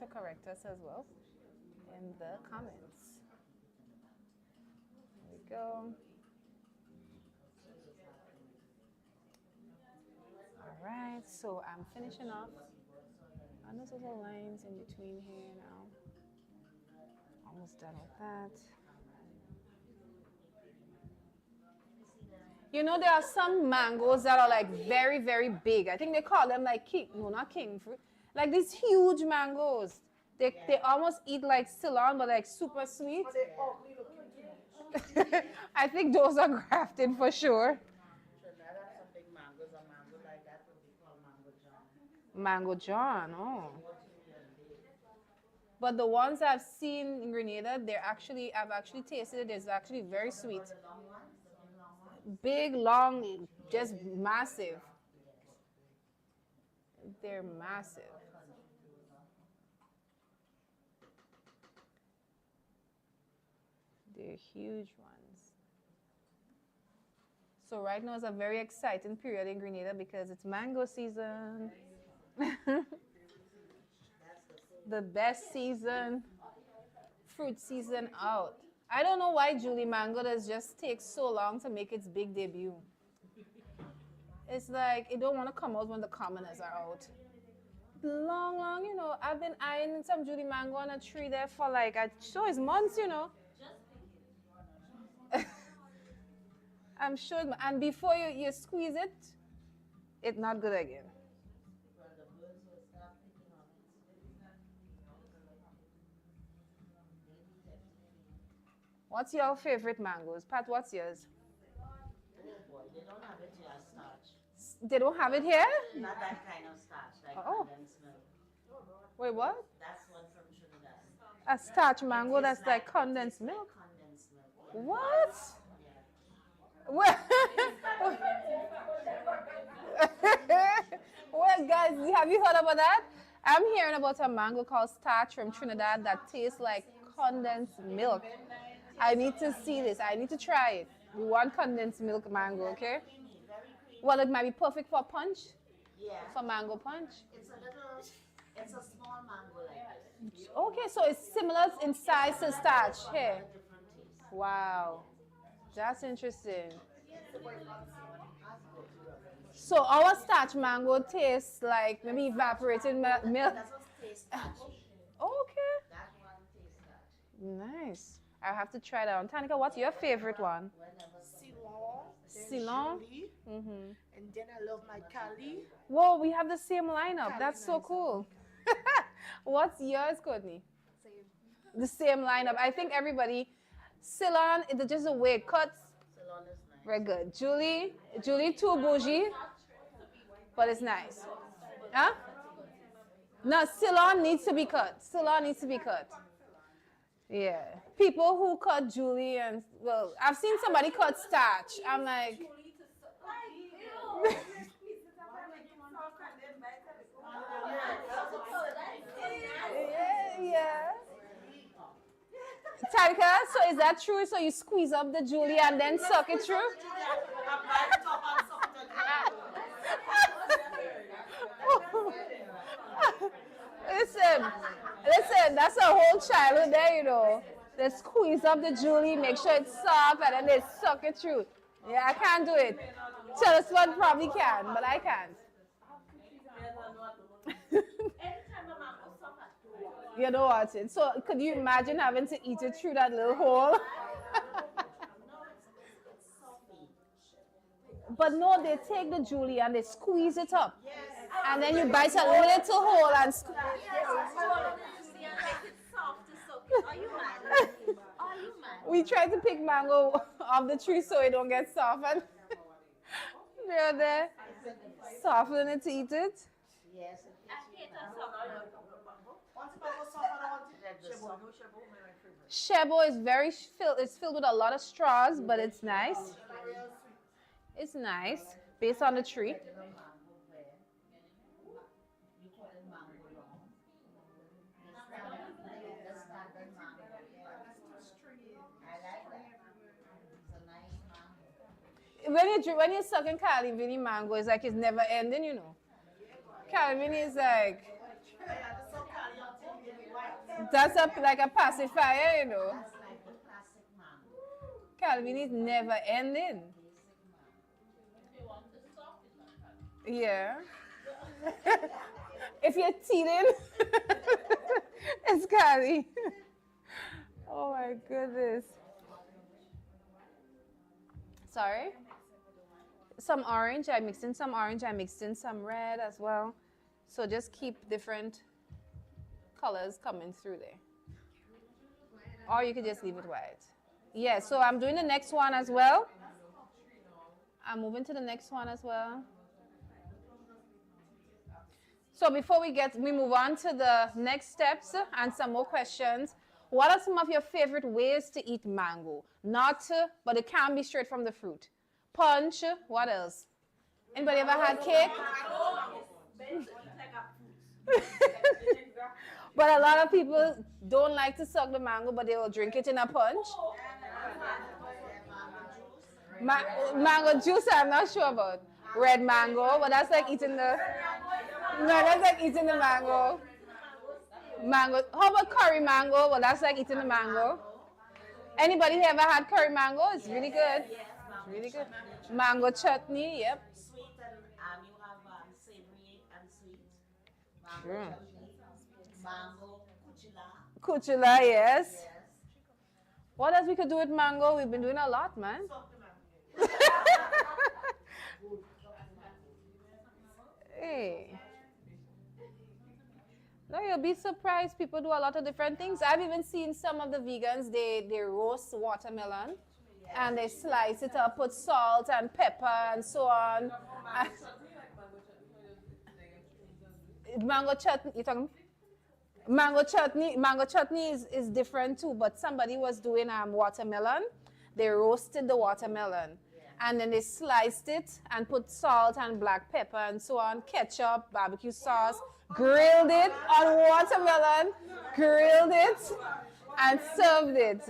correct us as well in the comments. There we go. All right, so I'm finishing off on those little lines in between here now. Almost done with that. You know, there are some mangoes that are like very, very big. I think they call them like not king fruit. Like these huge mangoes. They almost eat like Ceylon, but like super sweet. I think those are grafted for sure. Mango John, oh. But the ones I've seen in Grenada, I've actually tasted it. It's actually very sweet. Big, long, just massive. They're massive. They're huge ones. So right now is a very exciting period in Grenada because it's mango season. The best season, fruit season out. I don't know why Julie Mango does just take so long to make its big debut. It's like it don't want to come out when the commoners are out. Long, you know. I've been eyeing some Julie Mango on a tree there for like, it's months, you know. I'm sure, and before you squeeze it, it's not good again. What's your favorite mangoes? Pat, what's yours? Oh boy, they don't have it here, starch. They don't have it here? Not that kind of starch, like condensed milk. Wait, what? That's one from Trinidad. A starch mango that's like condensed milk? Condensed milk. What? Well, well, guys, have you heard about that? I'm hearing about a mango called starch from Trinidad that tastes like condensed milk. I need to see this. I need to try it. We want condensed milk mango, okay? Well, it might be perfect for punch. Yeah. For mango punch. It's a small mango like this. Okay, so it's similar in size to starch. Here. Wow. That's interesting. So our starch mango tastes like maybe evaporated milk. Okay. That one tastes starchy. Nice. I'll have to try that one. Tanika, what's your favorite one? Ceylon. And then I love my Cali. Whoa, we have the same lineup. That's so cool. What's yours, Courtney? Same. The same lineup. I think everybody. Ceylon, it's just a way it cuts. Ceylon is nice. Very good. Julie, too bougie, but it's nice. Huh? No, Ceylon needs to be cut. Ceylon needs to be cut. Yeah. People who cut Julie and, well, I've seen somebody cut starch. I'm like. Yeah. Tarika, so is that true? So you squeeze up the Julie and then suck it through? Listen, that's a whole childhood there, you know. They squeeze up the Julie, make sure it's soft, and then they suck it through. Yeah, I can't do it. Chelmsford probably can, but I can't. You don't watch it. So could you imagine having to eat it through that little hole? But no, they take the Julie and they squeeze it up. And then you bite a little hole and we try to pick mango off the tree so it don't get softened. They're there, soften it to eat it. Yes. Shebo is very it's filled with a lot of straws, but it's nice. It's nice based on the tree. When you're sucking Calvini mango, it's like it's never ending, you know. Calvini is like that's like a pacifier, you know. Calvini is never ending. Yeah. If you're teething, it's Cali. Oh my goodness. Sorry? Some orange. I mixed in some orange. I mixed in some red as well. So just keep different colors coming through there. Or you could just leave it white. Yeah, so I'm doing the next one as well. I'm moving to the next one as well. So before we move on to the next steps and some more questions, what are some of your favorite ways to eat mango? But it can be straight from the fruit. Punch, what else? Anybody ever had cake? But a lot of people don't like to suck the mango, but they will drink it in a punch. Mango juice, I'm not sure about. Red mango, but that's like eating the... No, that's like eating the mango. Mango. How about curry mango? Well, that's like eating the mango. Anybody ever had curry mango? It's really good. It's really good. Mango chutney, yep. Sweet and you have savory and sweet. True. Mango, kuchila. Kuchula, yes. What else we could do with mango? We've been doing a lot, man. Hey. No, you'll be surprised. People do a lot of different things. I've even seen some of the vegans, they roast watermelon and they slice it up, put salt and pepper and so on. Mango chutney, you talking? Mango chutney is different too, but somebody was doing watermelon. They roasted the watermelon and then they sliced it and put salt and black pepper and so on, ketchup, barbecue sauce, grilled it on watermelon, grilled it, and served it.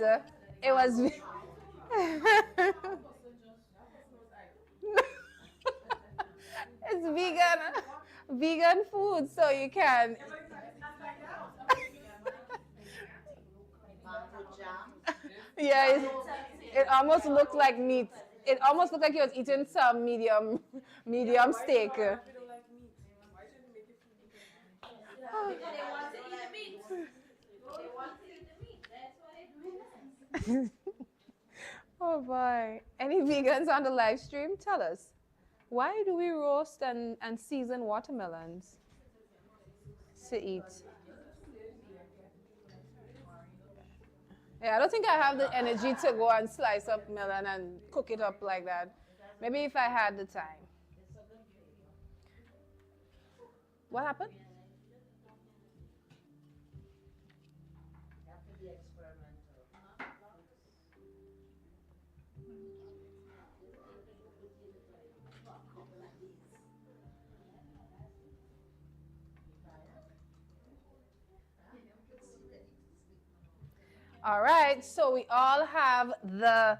It was... It's vegan food, so you can... Yeah, it almost looked like meat. It almost looked like he was eating some medium steak. Oh boy. Any vegans on the live stream? Tell us. Why do we roast and season watermelons to eat? Yeah, I don't think I have the energy to go and slice up melon and cook it up like that. Maybe if I had the time. What happened? All right, so we all have the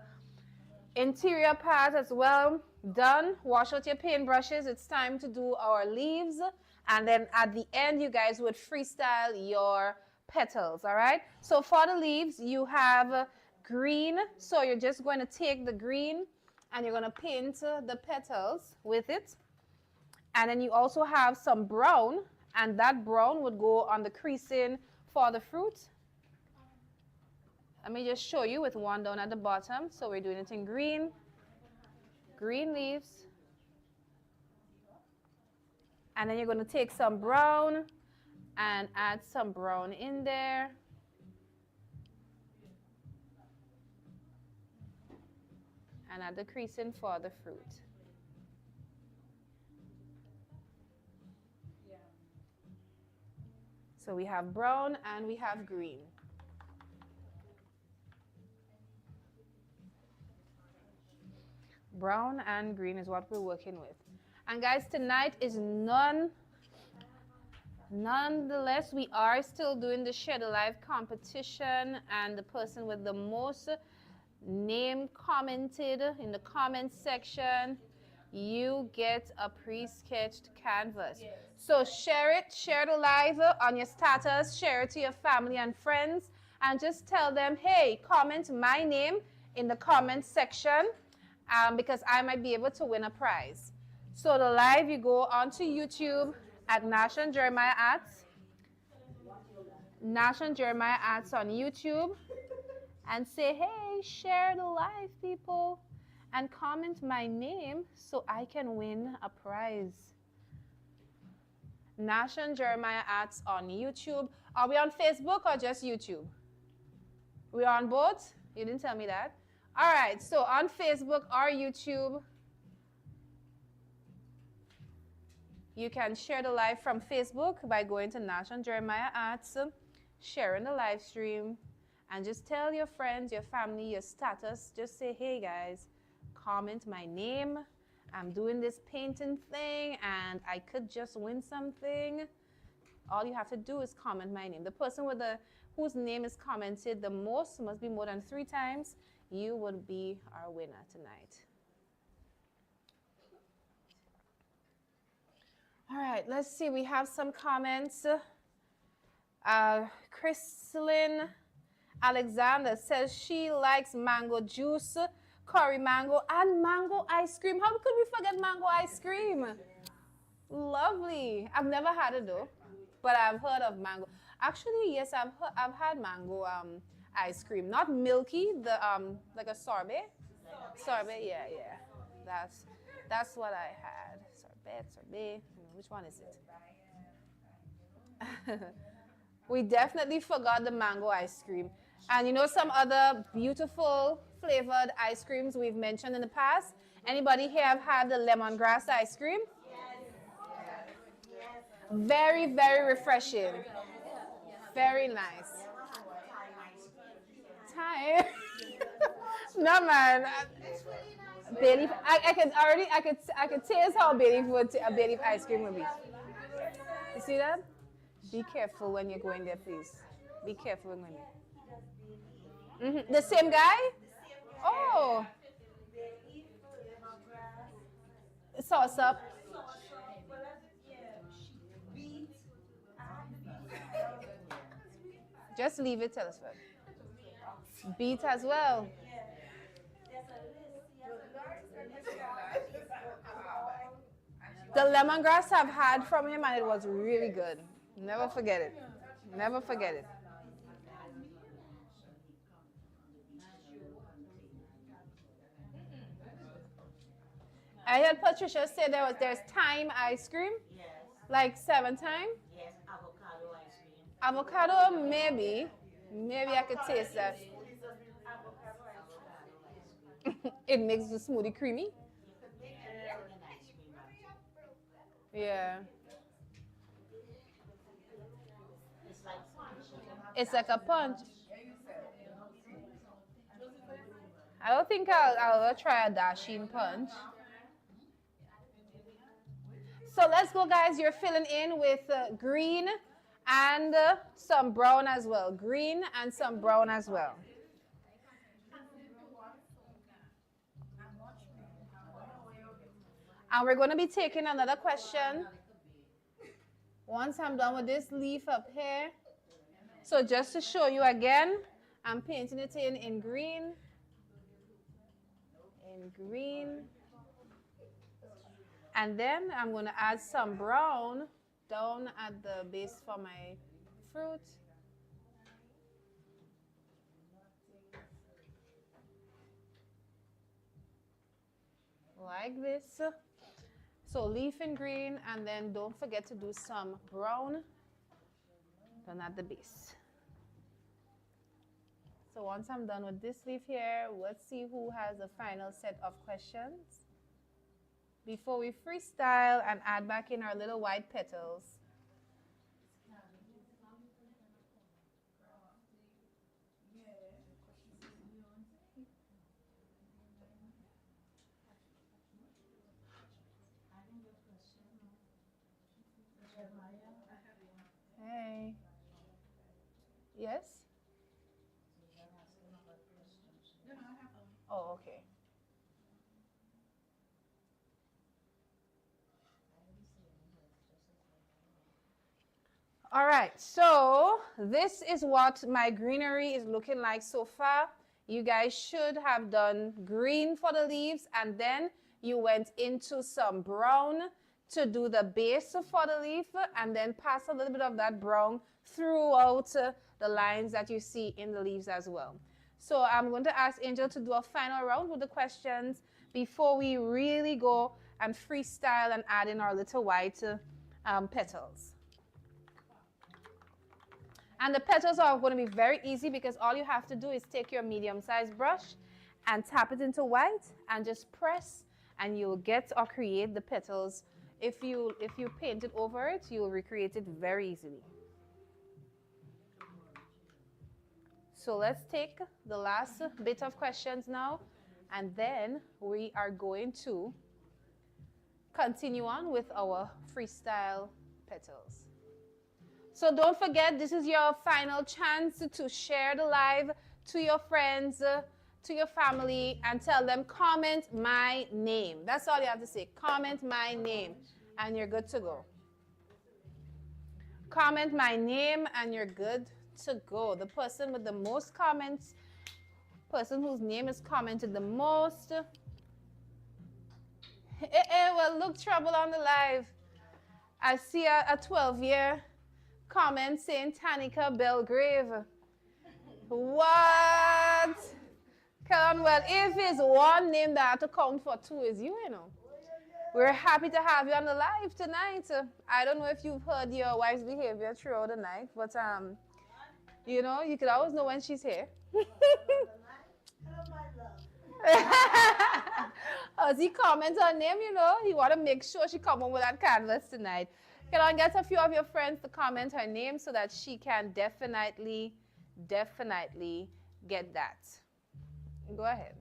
interior part as well done. Wash out your paintbrushes. It's time to do our leaves. And then at the end, you guys would freestyle your petals, all right? So for the leaves, you have green. So you're just going to take the green and you're going to paint the petals with it. And then you also have some brown, and that brown would go on the creasing for the fruit. Let me just show you with one down at the bottom. So we're doing it in green leaves. And then you're going to take some brown and add some brown in there. And add the creasing for the fruit. So we have brown and we have green. Brown and green is what we're working with. And guys, tonight is nonetheless, we are still doing the Share the Life competition, and the person with the most name commented in the comment section, you get a pre-sketched canvas. So share it, share the live on your status, share it to your family and friends, and just tell them, hey, comment my name in the comment section, because I might be able to win a prize. So the live, you go onto YouTube at Nash and Jeremiah Arts. Nash and Jeremiah Arts on YouTube, and say, hey, share the live, people, and comment my name so I can win a prize. Nash and Jeremiah Arts on YouTube. Are we on Facebook or just YouTube? We're on both? You didn't tell me that. All right, so on Facebook or YouTube, you can share the live from Facebook by going to Nash and Jeremiah Arts, sharing the live stream, and just tell your friends, your family, your status. Just say, hey guys, comment my name. I'm doing this painting thing and I could just win something. All you have to do is comment my name. The person with whose name is commented the most, must be more than 3 times, you would be our winner tonight. All right, let's see. We have some comments. Chrislyn Alexander says she likes mango juice, curry mango, and mango ice cream. How could we forget mango ice cream? Lovely. I've never had it though, but I've heard of mango. Actually, yes, I've had mango ice cream. Not milky, the like a sorbet. Sorbet, yeah. That's what I had. Sorbet. Which one is it? We definitely forgot the mango ice cream. And you know some other beautiful flavored ice creams we've mentioned in the past? Anybody here have had the lemongrass ice cream? Very, very refreshing. Very nice. Thai. No man. Bay leaf. I could taste how bay leaf ice cream would be. You see that? Be careful when you're going there, please. Be careful when you're going. The same guy? Oh. Sauce up. Just leave it, Telesford. Beet as well. The lemongrass I've had from him and it was really good. Never forget it. Never forget it. I heard Patricia say there's thyme ice cream. Yes. Like 7 times. Yes, avocado ice cream. Avocado, maybe. Maybe I could taste that. It makes the smoothie creamy. Yeah. It's like a punch. I don't think I'll try a dasheen punch. So let's go, guys. You're filling in with green and some brown as well. Green and some brown as well. And we're going to be taking another question once I'm done with this leaf up here. So just to show you again, I'm painting it in green. in green. And then I'm going to add some brown down at the base for my fruit. Like this. So leaf in green, and then don't forget to do some brown down at the base. So once I'm done with this leaf here, let's see who has the final set of questions before we freestyle and add back in our little white petals. Hey. Yes? Oh, okay. All right, so this is what my greenery is looking like so far. You guys should have done green for the leaves, and then you went into some brown to do the base for the leaf, and then pass a little bit of that brown throughout the lines that you see in the leaves as well. So I'm going to ask Angel to do a final round with the questions before we really go and freestyle and add in our little white petals. And the petals are going to be very easy because all you have to do is take your medium-sized brush and tap it into white and just press, and you'll get or create the petals. If you paint it over it, you'll recreate it very easily. So let's take the last bit of questions now, and then we are going to continue on with our freestyle petals. So don't forget, this is your final chance to share the live to your friends, to your family, and tell them, comment my name. That's all you have to say, comment my name, and you're good to go. Comment my name, and you're good to go. The person with the most comments, person whose name is commented the most. Well, look, trouble on the live. I see a 12-year comment saying Tanika Belgrave. What? Come on, well, if it's one name that I have to count for two, is you, you know. We're happy to have you on the live tonight. I don't know if you've heard your wife's behavior throughout the night, but you know, you could always know when she's here. As he comments her name, you know, he want to make sure she come on with that canvas tonight. Can I get a few of your friends to comment her name so that she can definitely get that. Go ahead.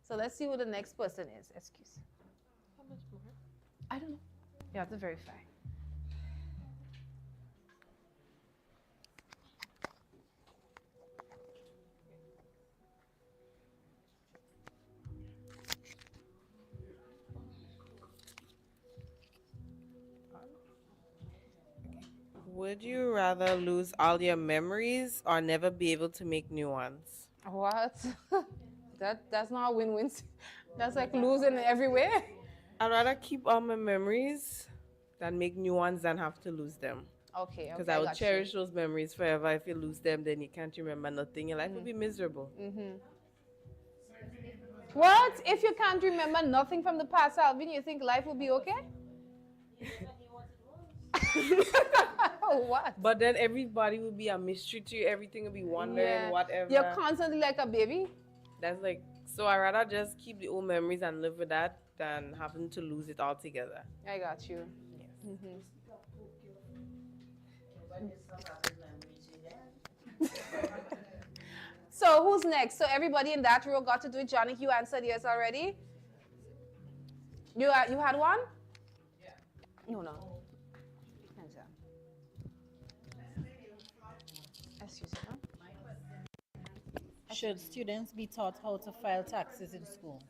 So let's see who the next person is. Excuse. How much more? I don't know. You have to verify. Would you rather lose all your memories or never be able to make new ones? What? That's not a win-win. That's like losing everywhere. I'd rather keep all my memories than make new ones than have to lose them. Okay. Because I would cherish those memories forever. If you lose them, then you can't remember nothing. Your life will be miserable. What? If you can't remember nothing from the past, Alvin, you think life will be okay? What? But then everybody will be a mystery to you. Everything will be wondering, whatever. You're constantly like a baby. That's like, so I'd rather just keep the old memories and live with that than having to lose it altogether. I got you. Yes. So who's next? So everybody in that row got to do it. Johnny, you answered yes already. You had one? Yeah. No. Excuse me. Should students be taught how to file taxes in school?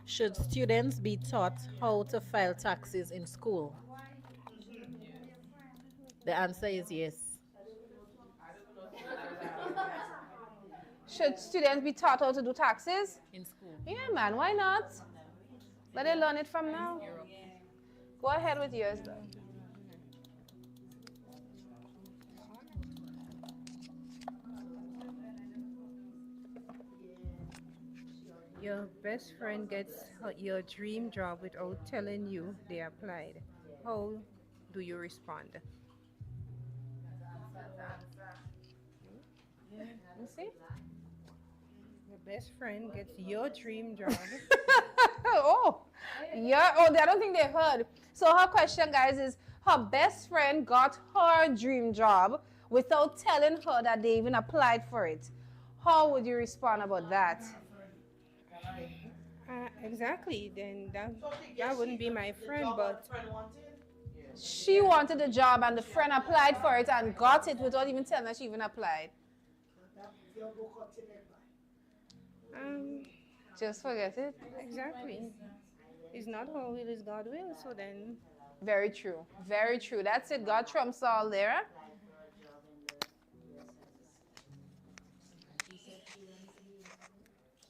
Should students be taught how to file taxes in school? The answer is yes. Should students be taught how to do taxes? In school. Yeah, man, why not? Let them learn it from now. Go ahead with yours, though. Your best friend gets your dream job without telling you they applied. How do you respond? You see? Your best friend gets your dream job. Oh, yeah. Oh, I don't think they heard. So her question, guys, is her best friend got her dream job without telling her that they even applied for it. How would you respond about that? Exactly. Then that wouldn't be my friend, but She wanted the job and the friend applied for it and got it without even telling her she even applied. Just forget it. Exactly. It's not her will, it's God will. So then. Very true. Very true. That's it. God trumps all there.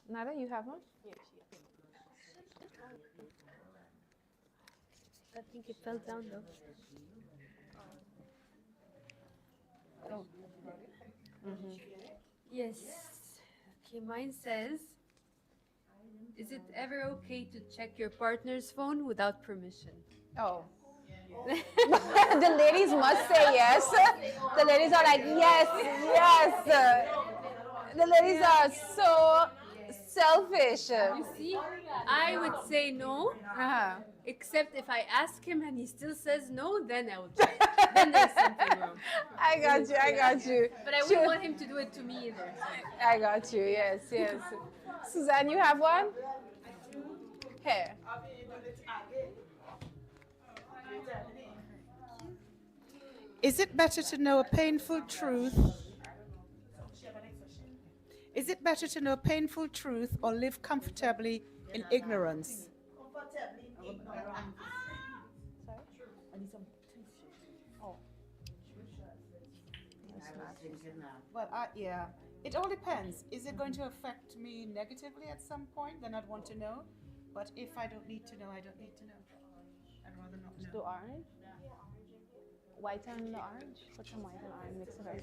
Nada, you have one? I think it fell down though. Oh. Yes. Okay, mine says, is it ever okay to check your partner's phone without permission? Oh. The ladies must say yes. The ladies are like, yes, yes. The ladies are so selfish. You see, I would say no, except if I ask him and he still says no, then I would check. Then there's something wrong. I got you, I got you. But I wouldn't want him to do it to me either. I got you, yes, yes. Suzanne, you have one? Here. Is it better to know a painful truth? Is it better to know a painful truth or live comfortably in ignorance? Well, yeah, it all depends. Is it going to affect me negatively at some point? Then I'd want to know. But if I don't need to know, I don't need to know. I'd rather not know. Do orange? White and the orange? Put some white and orange, mix it up.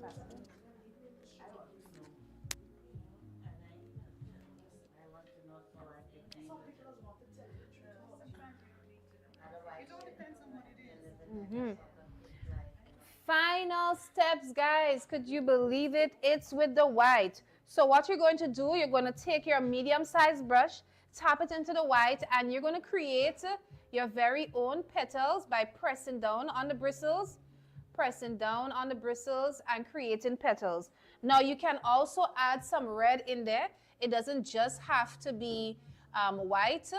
Pass it in. Final steps, guys. Could you believe it? It's with the white. So what you're going to do, you're going to take your medium-sized brush, tap it into the white, and you're going to create your very own petals by pressing down on the bristles, and creating petals. Now you can also add some red in there. It doesn't just have to be white,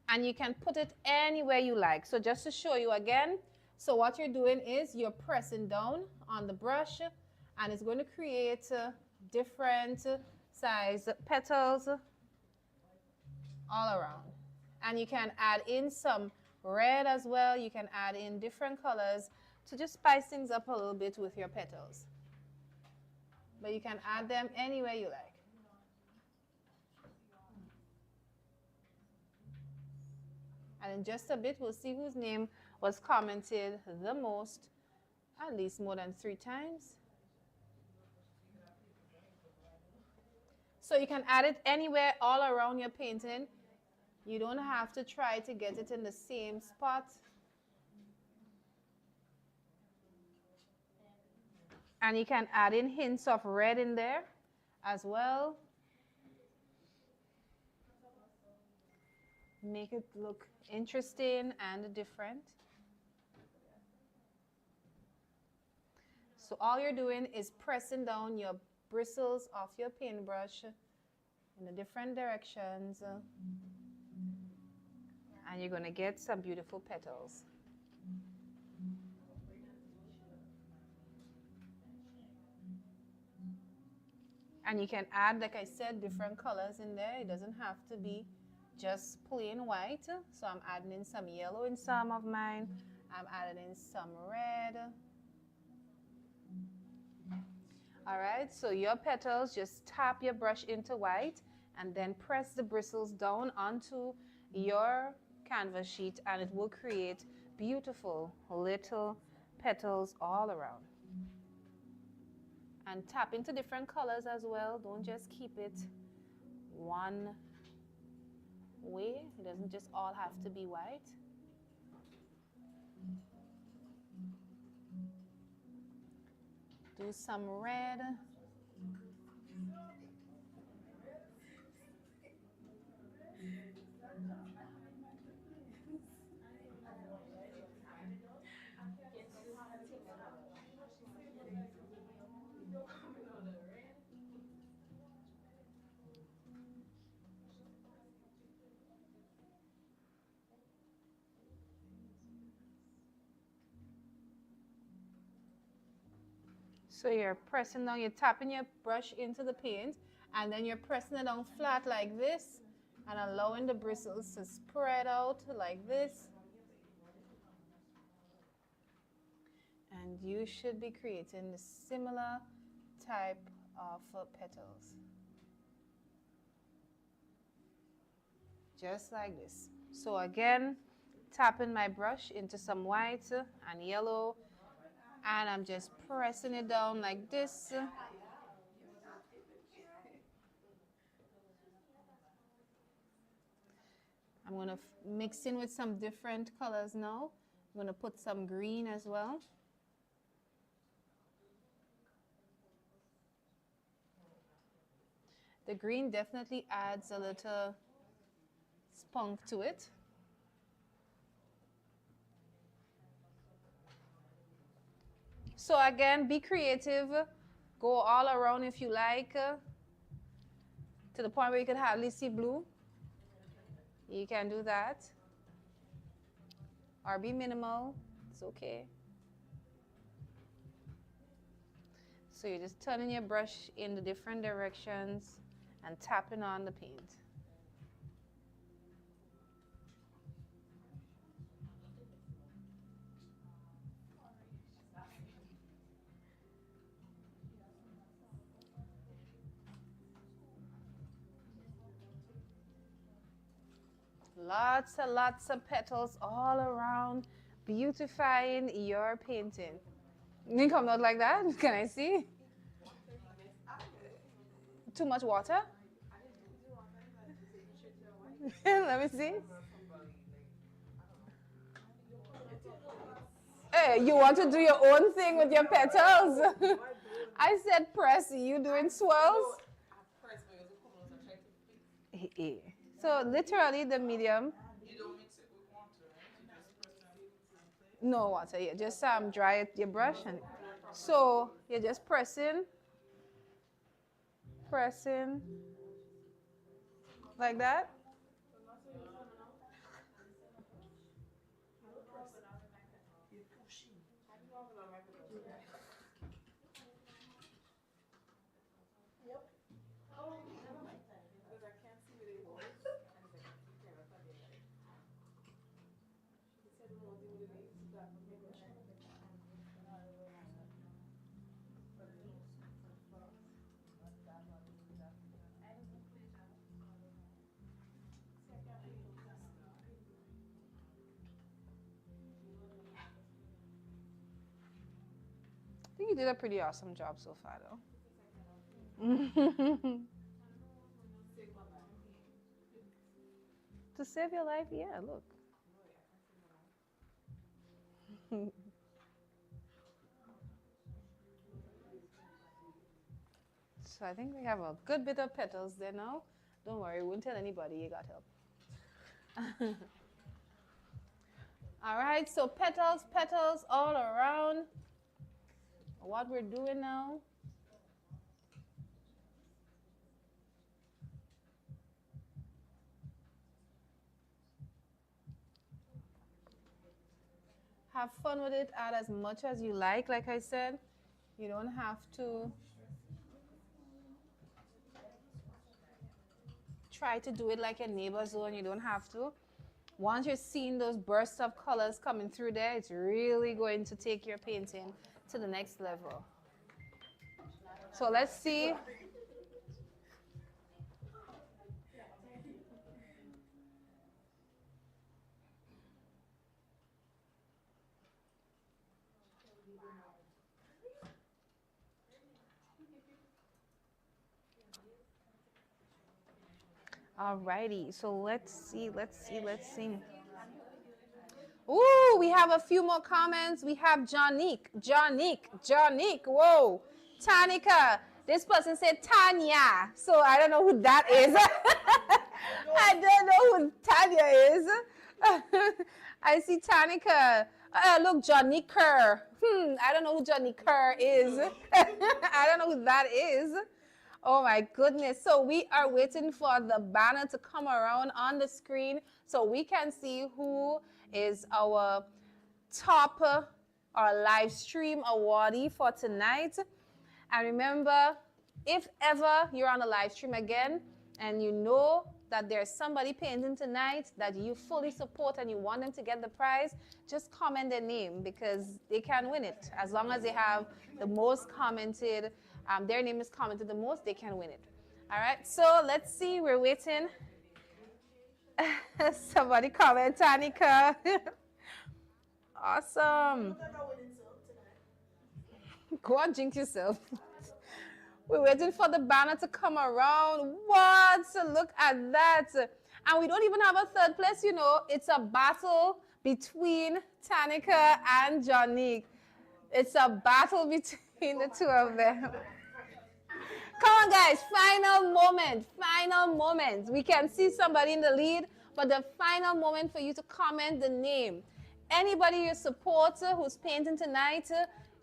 and you can put it anywhere you like. So just to show you again, so what you're doing is you're pressing down on the brush, and it's going to create different size petals all around. And you can add in some red as well. You can add in different colors to just spice things up a little bit with your petals. But you can add them anywhere you like. And in just a bit, we'll see whose name was commented the most, at least more than 3 times. So you can add it anywhere all around your painting. You don't have to try to get it in the same spot. And you can add in hints of red in there as well. Make it look interesting and different. So all you're doing is pressing down your bristles off your paintbrush in the different directions. And you're going to get some beautiful petals. And you can add, like I said, different colors in there. It doesn't have to be just plain white. So I'm adding in some yellow in some of mine. I'm adding in some red. All right, so your petals, just tap your brush into white and then press the bristles down onto your canvas sheet, and it will create beautiful little petals all around. And tap into different colors as well. Don't just keep it one way. It doesn't just all have to be white. Do some red. So you're pressing down, you're tapping your brush into the paint, and then you're pressing it down flat like this and allowing the bristles to spread out like this. And you should be creating a similar type of petals. Just like this. So again, tapping my brush into some white and yellow, and I'm just pressing it down like this. I'm going to mix in with some different colors now. I'm going to put some green as well. The green definitely adds a little spunk to it. So again, be creative. Go all around if you like, to the point where you can hardly see blue. You can do that. Or be minimal. It's okay. So you're just turning your brush in the different directions and tapping on the paint. Lots and lots of petals all around, beautifying your painting. You come out like that? Can I see? Too much water? Let me see. Hey, you want to do your own thing with your petals? I said press, you doing swirls? So literally the medium. You don't mix it with water, right? You just press it. No water, yeah. Just dry it, your brush, and so you're just pressing, like that. I think you did a pretty awesome job so far, though. To save your life, yeah, look. So I think we have a good bit of petals there now. Don't worry, we won't tell anybody you got help. All right, so petals all around. What we're doing now. Have fun with it, add as much as you like I said. You don't have to try to do it like your neighbor's own. You don't have to. Once you're seeing those bursts of colors coming through there, it's really going to take your painting to the next level. So let's see. Alrighty, so let's see. Ooh, we have a few more comments. We have Jonique. Whoa. Tanika. This person said Tanya. So I don't know who that is. I don't know who Tanya is. I see Tanika. Look, Jonique Kerr. I don't know who Jonique Kerr is. I don't know who that is. Oh my goodness. So we are waiting for the banner to come around on the screen so we can see who is our top or live stream awardee for tonight. And remember, if ever you're on a live stream again and you know that there's somebody painting tonight that you fully support and you want them to get the prize, just comment their name because they can win it. As long as they have the most commented, their name is commented the most, they can win it. All right, so let's see, we're waiting. Somebody comment, Tanika. Awesome. Go on, jinx yourself. We're waiting for the banner to come around. What? Look at that. And we don't even have a third place, you know. It's a battle between Tanika and Jonique. It's a battle between the two of them. Come on, guys. Final moment. We can see somebody in the lead, but the final moment for you to comment the name. Anybody you support who's painting tonight,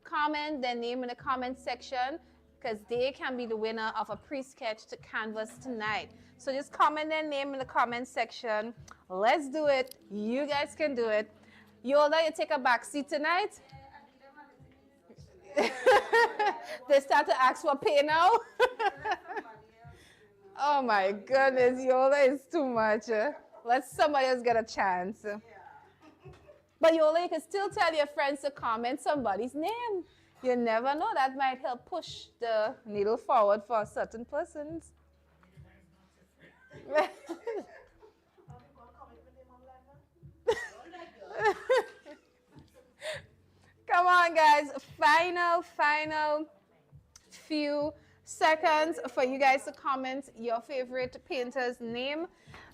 comment their name in the comment section because they can be the winner of a pre-sketch to canvas tonight. So just comment their name in the comment section. Let's do it. You guys can do it. Yola, you take a back seat tonight. They start to ask for pay now. Oh my goodness, Yola is too much. Let somebody else get a chance. But Yola, you can still tell your friends to comment somebody's name. You never know, that might help push the needle forward for certain persons. Come on, guys. Final few seconds for you guys to comment your favorite painter's name.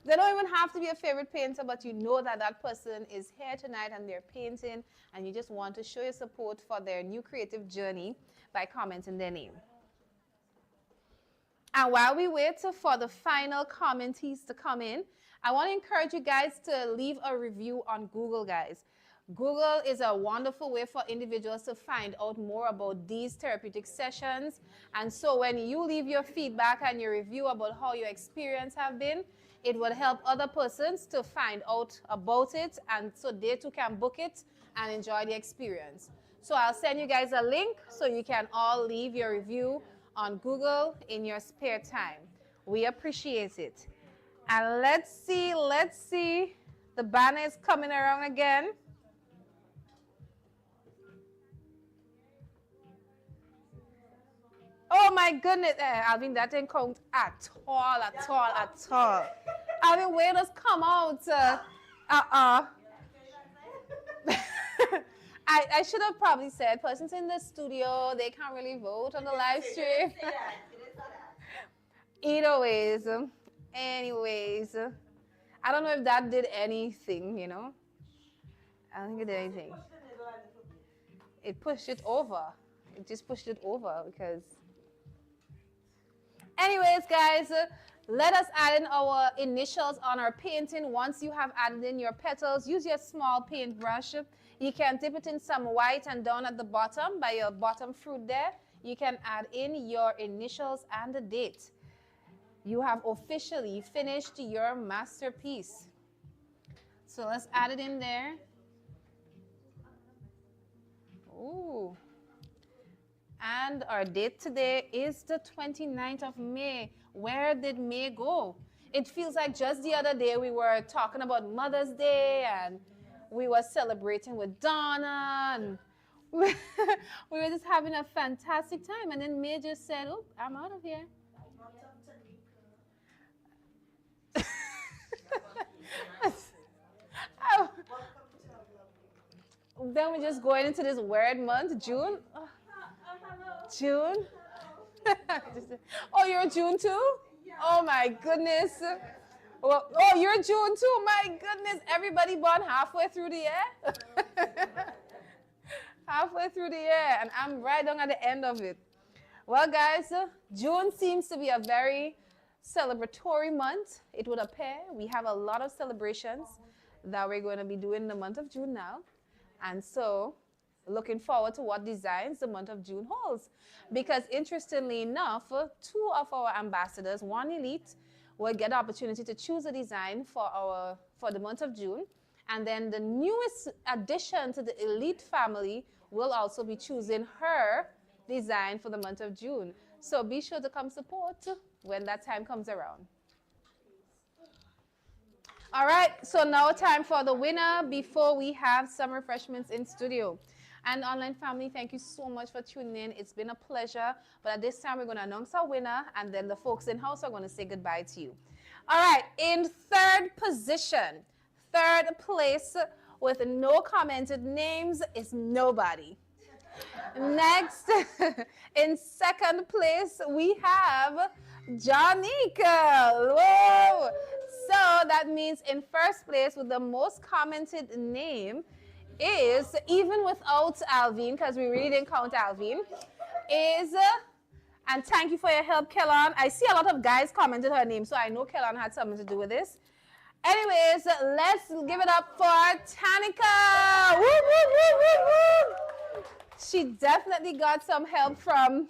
They don't even have to be a favorite painter, but you know that that person is here tonight and they're painting and you just want to show your support for their new creative journey by commenting their name. And while we wait for the final commentees to come in, I want to encourage you guys to leave a review on Google, guys. Google is a wonderful way for individuals to find out more about these therapeutic sessions. And so when you leave your feedback and your review about how your experience have been, it will help other persons to find out about it and so they too can book it and enjoy the experience. So I'll send you guys a link so you can all leave your review on Google in your spare time. We appreciate it. And let's see. The banner is coming around again. Oh my goodness, Alvin, that didn't count at all. Alvin, where does come out? I should have probably said persons in the studio, they can't really vote on the live stream. Anyways, I don't know if that did anything, you know. I don't think it did anything. It pushed it over. It just pushed it over because... Anyways, guys, let us add in our initials on our painting. Once you have added in your petals, use your small paintbrush. You can dip it in some white and down at the bottom by your bottom fruit there. You can add in your initials and the date. You have officially finished your masterpiece. So let's add it in there. Ooh. And our date today is the 29th of May. Where did May go? It feels like just the other day we were talking about Mother's Day and we were celebrating with Donna and we were just having a fantastic time, and then May just said, "Oh, I'm out of here." Oh. Then we're just going into this weird month, June. Oh, June. Oh, you're June too? Oh my goodness. Well, oh, you're June too. My goodness. Everybody born halfway through the year. Halfway through the year, and I'm right down at the end of it. Well, guys, June seems to be a very celebratory month. It would appear we have a lot of celebrations that we're going to be doing in the month of June now. And so, looking forward to what designs the month of June holds. Because interestingly enough, two of our ambassadors, one elite, will get the opportunity to choose a design for the month of June. And then the newest addition to the elite family will also be choosing her design for the month of June. So be sure to come support when that time comes around. All right, so now time for the winner before we have some refreshments in studio. And online family, thank you so much for tuning in. It's been a pleasure. But at this time, we're going to announce our winner, and then the folks in house are going to say goodbye to you. All right, in third position, third place with no commented names is nobody. Next, in second place, we have Jonica. Whoa! So that means in first place with the most commented name is, even without Alvin, because we really didn't count Alvin, is, and thank you for your help, Kellan. I see a lot of guys commented her name, so I know Kellan had something to do with this. Anyways, let's give it up for Tanika. Woo, woo, woo, woo, woo. She definitely got some help from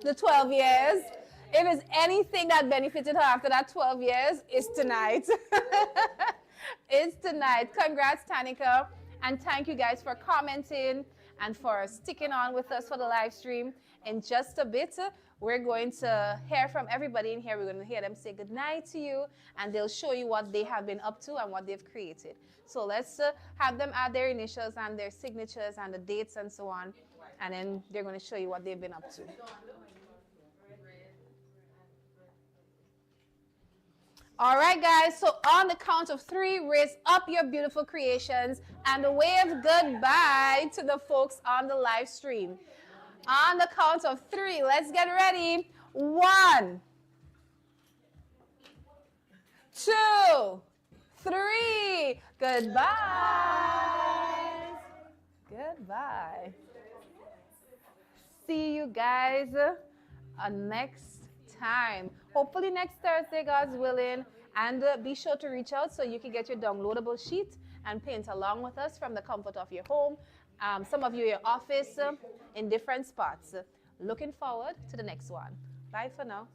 the 12 years. If there's anything that benefited her after that 12 years, it's tonight. It's tonight. Congrats, Tanika. And thank you guys for commenting and for sticking on with us for the live stream. In just a bit, we're going to hear from everybody in here. We're going to hear them say goodnight to you, and they'll show you what they have been up to and what they've created. So let's have them add their initials and their signatures and the dates and so on, and then they're going to show you what they've been up to. All right, guys, so on the count of 3, raise up your beautiful creations and wave goodbye to the folks on the live stream. On the count of 3, let's get ready. 1, 2, 3. Goodbye. Goodbye. See you guys next time. Hopefully next Thursday, God's willing. And be sure to reach out so you can get your downloadable sheet and paint along with us from the comfort of your home. Some of you, your office, in different spots. Looking forward to the next one. Bye for now.